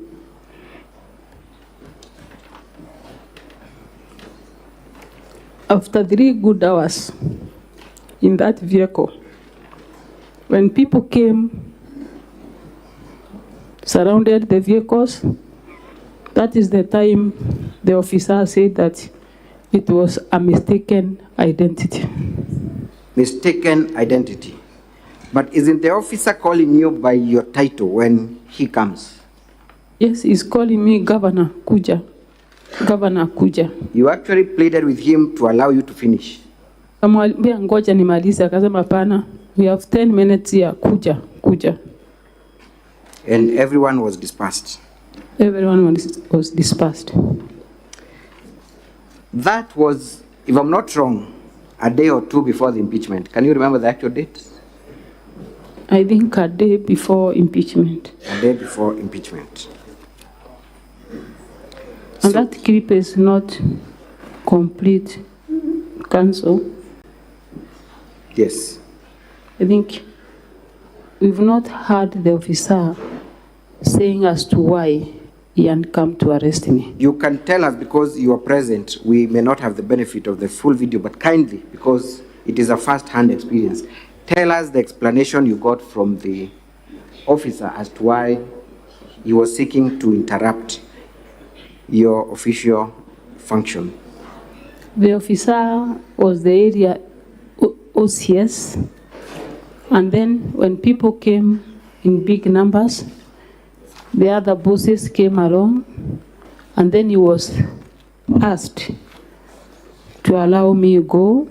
After 3 good hours in that vehicle, when people came, surrounded the vehicles, that is the time the officer said that it was a mistaken identity. Mistaken identity. But isn't the officer calling you by your title when he comes? Yes, he's calling me Governor Kuja. Governor Kuja. You actually pleaded with him to allow you to finish. Kamwambia ngoja nimalize, akasema hapana, we have 10 minutes here, Kuja. And everyone was dispersed. Everyone was dispersed. That was, if I'm not wrong, a day or two before the impeachment. Can you remember the actual date? I think a day before impeachment. A day before impeachment. And that clip is not complete, Council. Yes. I think we've not heard the officer saying as to why he had come to arrest me. You can tell us because you are present. We may not have the benefit of the full video, but kindly, because it is a first-hand experience, tell us the explanation you got from the officer as to why he was seeking to interrupt your official function. The officer was the area OCS, and then when people came in big numbers, the other bosses came along, and then he was asked to allow me to go,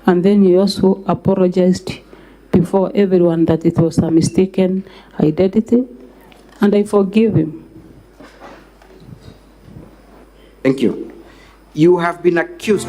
and then he also apologized before everyone that it was a mistaken identity, and I forgive him. Thank you. You have been accused